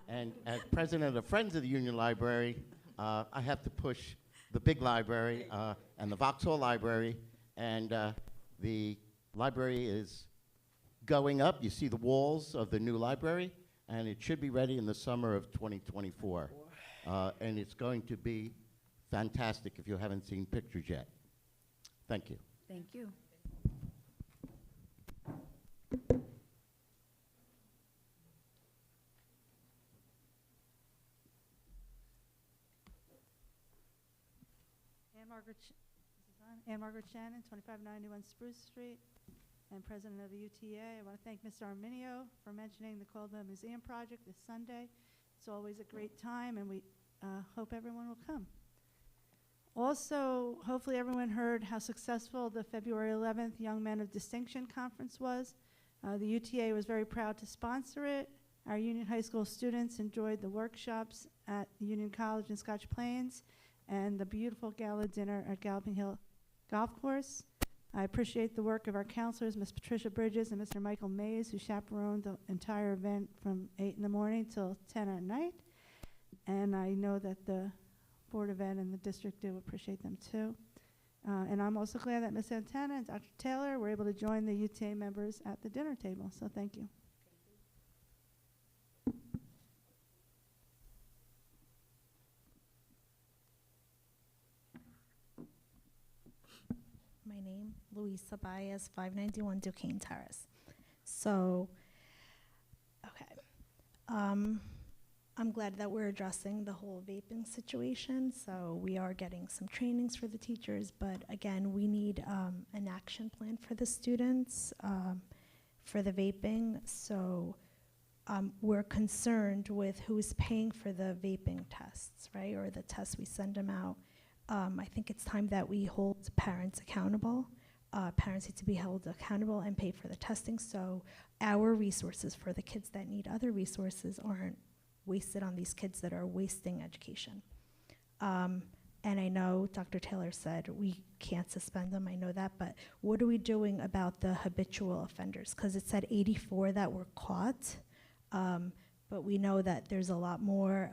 And as president of Friends of the Union Library, I have to push the big library and the Vauxhall Library. And the library is going up. You see the walls of the new library, and it should be ready in the summer of 2024. And it's going to be fantastic if you haven't seen pictures yet. Thank you. Thank you. Ann Margaret Shannon, 2591 Spruce Street, and president of the UTA. I want to thank Mr. Arminio for mentioning the Caldwell Museum project this Sunday. It's always a great time, and we hope everyone will come. Also, hopefully everyone heard how successful the February 11th Young Men of Distinction Conference was. The UTA was very proud to sponsor it. Our Union High School students enjoyed the workshops at Union College in Scotch Plains and the beautiful gala dinner at Galloping Hill Golf Course. I appreciate the work of our counselors, Ms. Patricia Bridges and Mr. Michael Mays, who chaperoned the entire event from 8 in the morning till 10 at night. And I know that the Board of Ed and the district do appreciate them too. And I'm also glad that Ms. Santana and Dr. Taylor were able to join the UTA members at the dinner table, so thank you. My name, Luisa Baez, 591 Duquesne Terrace. So, okay. I'm glad that we're addressing the whole vaping situation. So we are getting some trainings for the teachers, but again, we need an action plan for the students for the vaping. So we're concerned with who's paying for the vaping tests, right? Or the tests we send them out. I think it's time that we hold parents accountable. Parents need to be held accountable and pay for the testing, so our resources for the kids that need other resources aren't wasted on these kids that are wasting education. And I know Dr. Taylor said we can't suspend them, I know that, but what are we doing about the habitual offenders? Because it said 84 that were caught, but we know that there's a lot more.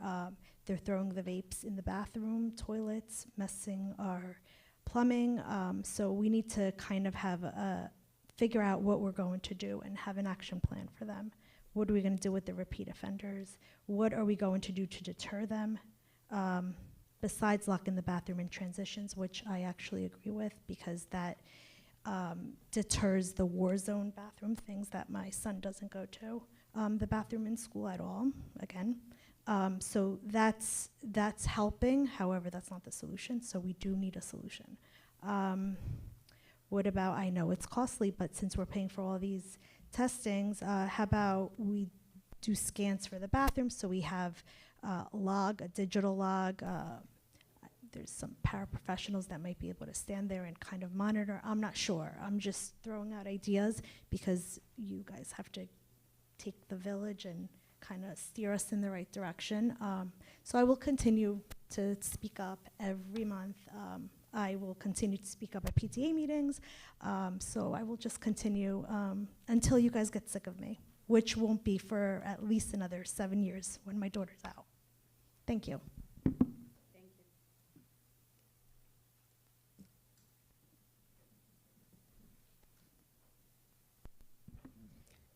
They're throwing the vapes in the bathroom, toilets, messing our plumbing. So we need to kind of have figure out what we're going to do and have an action plan for them. What are we going to do with the repeat offenders? What are we going to do to deter them? Besides locking the bathroom in transitions, which I actually agree with, because that deters the war zone bathroom, things that my son doesn't go to. The bathroom in school at all, again. So that's helping, however, that's not the solution, so we do need a solution. What about, I know it's costly, but since we're paying for all these testings, how about we do scans for the bathroom, so we have a digital log. There's some paraprofessionals that might be able to stand there and kind of monitor. I'm not sure, I'm just throwing out ideas because you guys have to take the village and kind of steer us in the right direction. So I will continue to speak up every month. I will continue to speak up at PTA meetings. So I will just continue until you guys get sick of me, which won't be for at least another 7 years when my daughter's out. Thank you.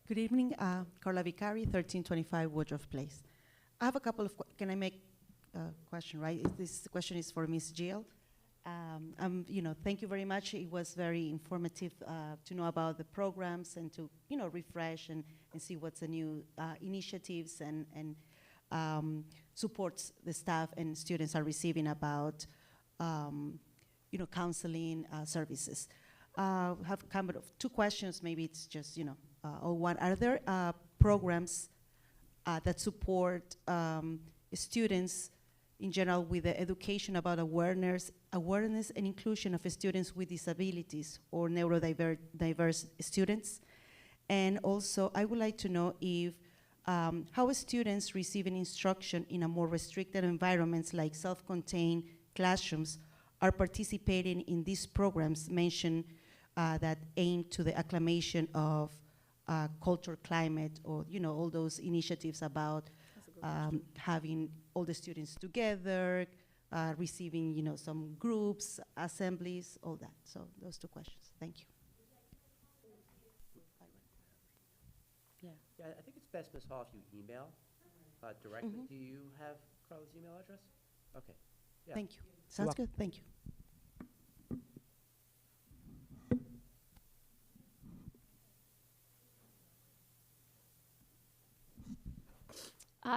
Good evening, Carla Vicari, 1325 Woodruff Place. I have a couple of, can I make a question, right? This question is for Ms. Jill. Thank you very much. It was very informative to know about the programs and to, refresh and see what's the new initiatives and supports the staff and students are receiving about, counseling services. Have kind of two questions, maybe it's just, or one. Are there programs that support students in general with the education about awareness and inclusion of students with disabilities or neurodiverse students? And also, I would like to know if how students receiving instruction in a more restricted environments like self-contained classrooms are participating in these programs mentioned that aim to the acclimation of culture, climate, or all those initiatives about having all the students together, receiving some groups, assemblies, all that. So those two questions. Thank you. Yeah, I think it's best, Ms. Hall, if you email directly. Mhm. Do you have Carla's email address? Okay. Yeah. Thank you. You're Sounds welcome. good. Thank you.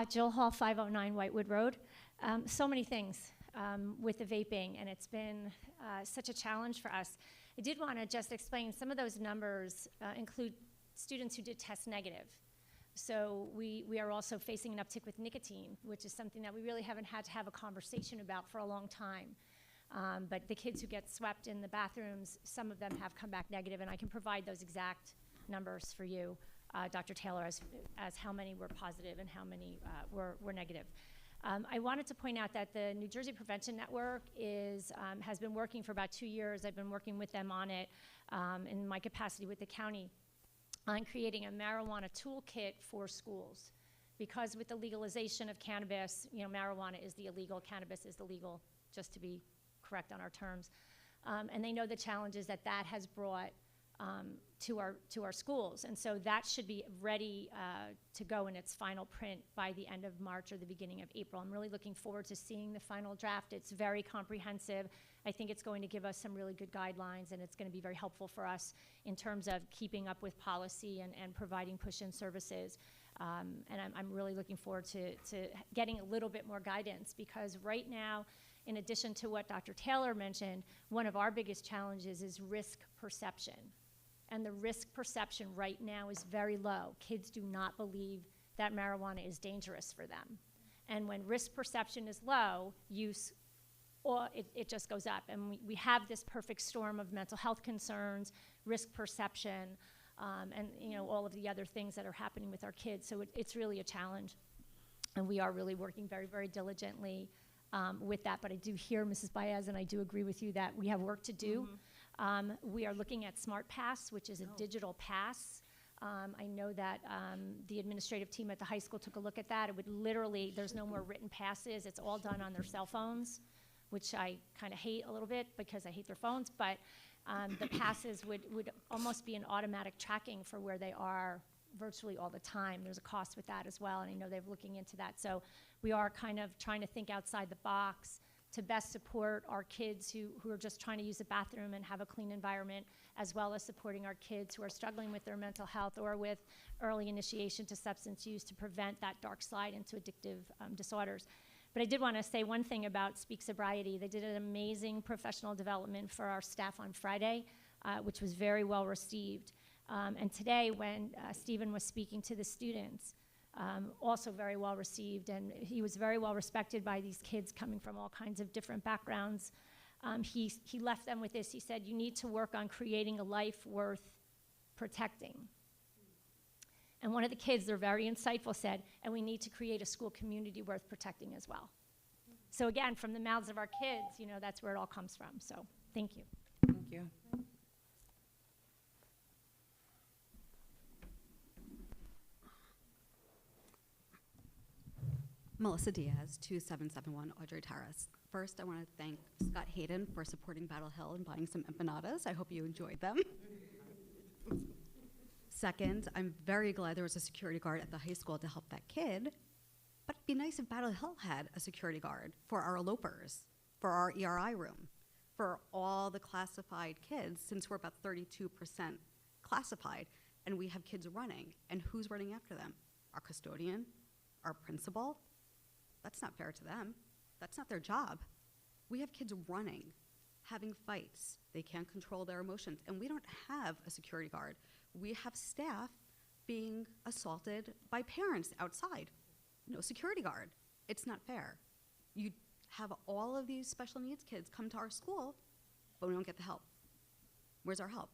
Jill Hall, 509 Whitewood Road. So many things with the vaping, and it's been such a challenge for us. I did want to just explain some of those numbers include students who did test negative. So we are also facing an uptick with nicotine, which is something that we really haven't had to have a conversation about for a long time. But the kids who get swept in the bathrooms, some of them have come back negative, and I can provide those exact numbers for you, Dr. Taylor, as how many were positive and how many were negative. I wanted to point out that the New Jersey Prevention Network has been working for about 2 years. I've been working with them on it in my capacity with the county on creating a marijuana toolkit for schools. Because with the legalization of cannabis, marijuana is the illegal, cannabis is the legal, just to be correct on our terms. And they know the challenges that has brought to our schools. And so that should be ready to go in its final print by the end of March or the beginning of April. I'm really looking forward to seeing the final draft. It's very comprehensive. I think it's going to give us some really good guidelines, and it's going to be very helpful for us in terms of keeping up with policy and providing push-in services. And I'm really looking forward to getting a little bit more guidance, because right now, in addition to what Dr. Taylor mentioned, one of our biggest challenges is risk perception. And the risk perception right now is very low. Kids do not believe that marijuana is dangerous for them. And when risk perception is low, use, it just goes up. And we have this perfect storm of mental health concerns, risk perception, and all of the other things that are happening with our kids. So it's really a challenge. And we are really working very, very diligently with that. But I do hear Mrs. Baez, and I do agree with you that we have work to do. We are looking at Smart Pass, which is a digital pass. I know that the administrative team at the high school took a look at that. It would literally, there's no more written passes. It's all done on their cell phones, which I kind of hate a little bit because I hate their phones. But the passes would almost be an automatic tracking for where they are virtually all the time. There's a cost with that as well, and I know they're looking into that. So we are kind of trying to think outside the box to best support our kids who are just trying to use the bathroom and have a clean environment, as well as supporting our kids who are struggling with their mental health or with early initiation to substance use to prevent that dark slide into addictive disorders. But I did want to say one thing about Speak Sobriety. They did an amazing professional development for our staff on Friday, which was very well received. And today, when Stephen was speaking to the students, also very well received, and he was very well respected by these kids coming from all kinds of different backgrounds. He left them with this. He said, you need to work on creating a life worth protecting. And one of the kids, they're very insightful, said, and we need to create a school community worth protecting as well. So again, from the mouths of our kids, that's where it all comes from. So thank you. Thank you. Melissa Diaz, 2771 Audrey Terrace. First, I want to thank Scott Hayden for supporting Battle Hill and buying some empanadas. I hope you enjoyed them. Second, I'm very glad there was a security guard at the high school to help that kid, but it'd be nice if Battle Hill had a security guard for our elopers, for our ERI room, for all the classified kids, since we're about 32% classified, and we have kids running. And who's running after them? Our custodian, our principal. That's not fair to them. That's not their job. We have kids running, having fights. They can't control their emotions. And we don't have a security guard. We have staff being assaulted by parents outside. No security guard. It's not fair. You have all of these special needs kids come to our school, but we don't get the help. Where's our help?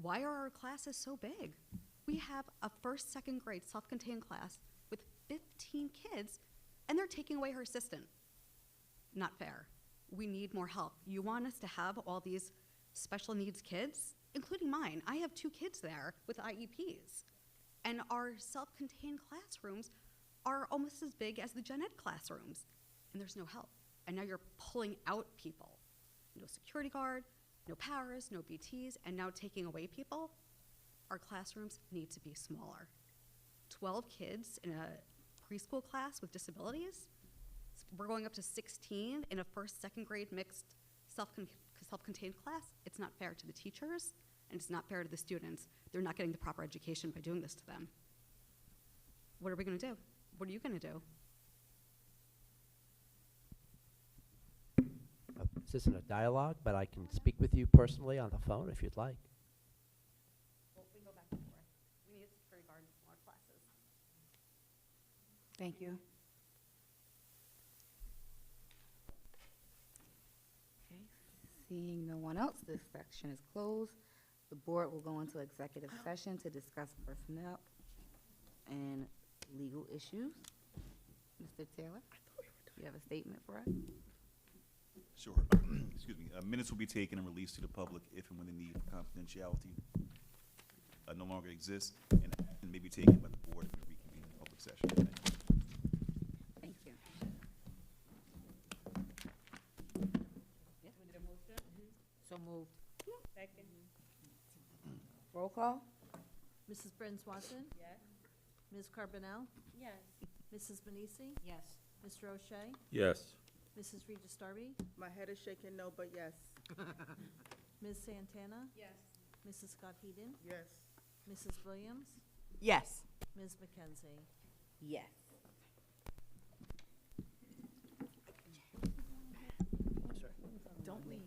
Why are our classes so big? We have a first, second grade self-contained class with 15 kids, and they're taking away her assistant. Not fair. We need more help. You want us to have all these special needs kids, including mine. I have 2 kids there with IEPs. And our self-contained classrooms are almost as big as the gen ed classrooms. And there's no help. And now you're pulling out people. No security guard, no paras, no BTs, and now taking away people. Our classrooms need to be smaller. 12 kids in a preschool class with disabilities. We're going up to 16 in a first, second grade mixed self-contained class. It's not fair to the teachers, and it's not fair to the students. They're not getting the proper education by doing this to them. What are we going to do? What are you going to do? This isn't a dialogue, but I can speak with you personally on the phone if you'd like. Well, we go back and forth. We need a security guard in smaller classes. Thank you. Okay, seeing no one else, this section is closed. The board will go into executive session to discuss personnel and legal issues. Mr. Taylor? You have a statement for us? Sure. Excuse me. Minutes will be taken and released to the public if and when the need for confidentiality no longer exists, and action may be taken by the board in a reconvened public session. Thank you. Thank you. We need a motion? So moved. Second. Roll call? Mrs. Bryn Swanson? Yes. Ms. Carbonell? Yes. Mrs. Manisi? Yes. Mr. O'Shea? Yes. Mrs. Regis Darby? My head is shaking no, but yes. Ms. Santana? Yes. Mrs. Scott Heeden? Yes. Mrs. Williams? Yes. Ms. McKenzie? Yes. Don't leave.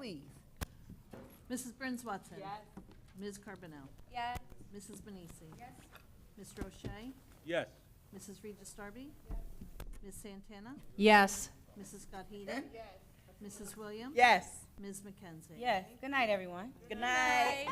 please. Mrs. Burns Watson. Yes. Ms. Carbonell. Yes. Mrs. Benisi. Yes. Mr. O'Shea. Yes. Mrs. Regis Darby. Ms. Santana. Yes. Mrs. Scott Heeden. Mrs. Williams. Yes. Ms. McKenzie. Yes. Good night, everyone. Good night.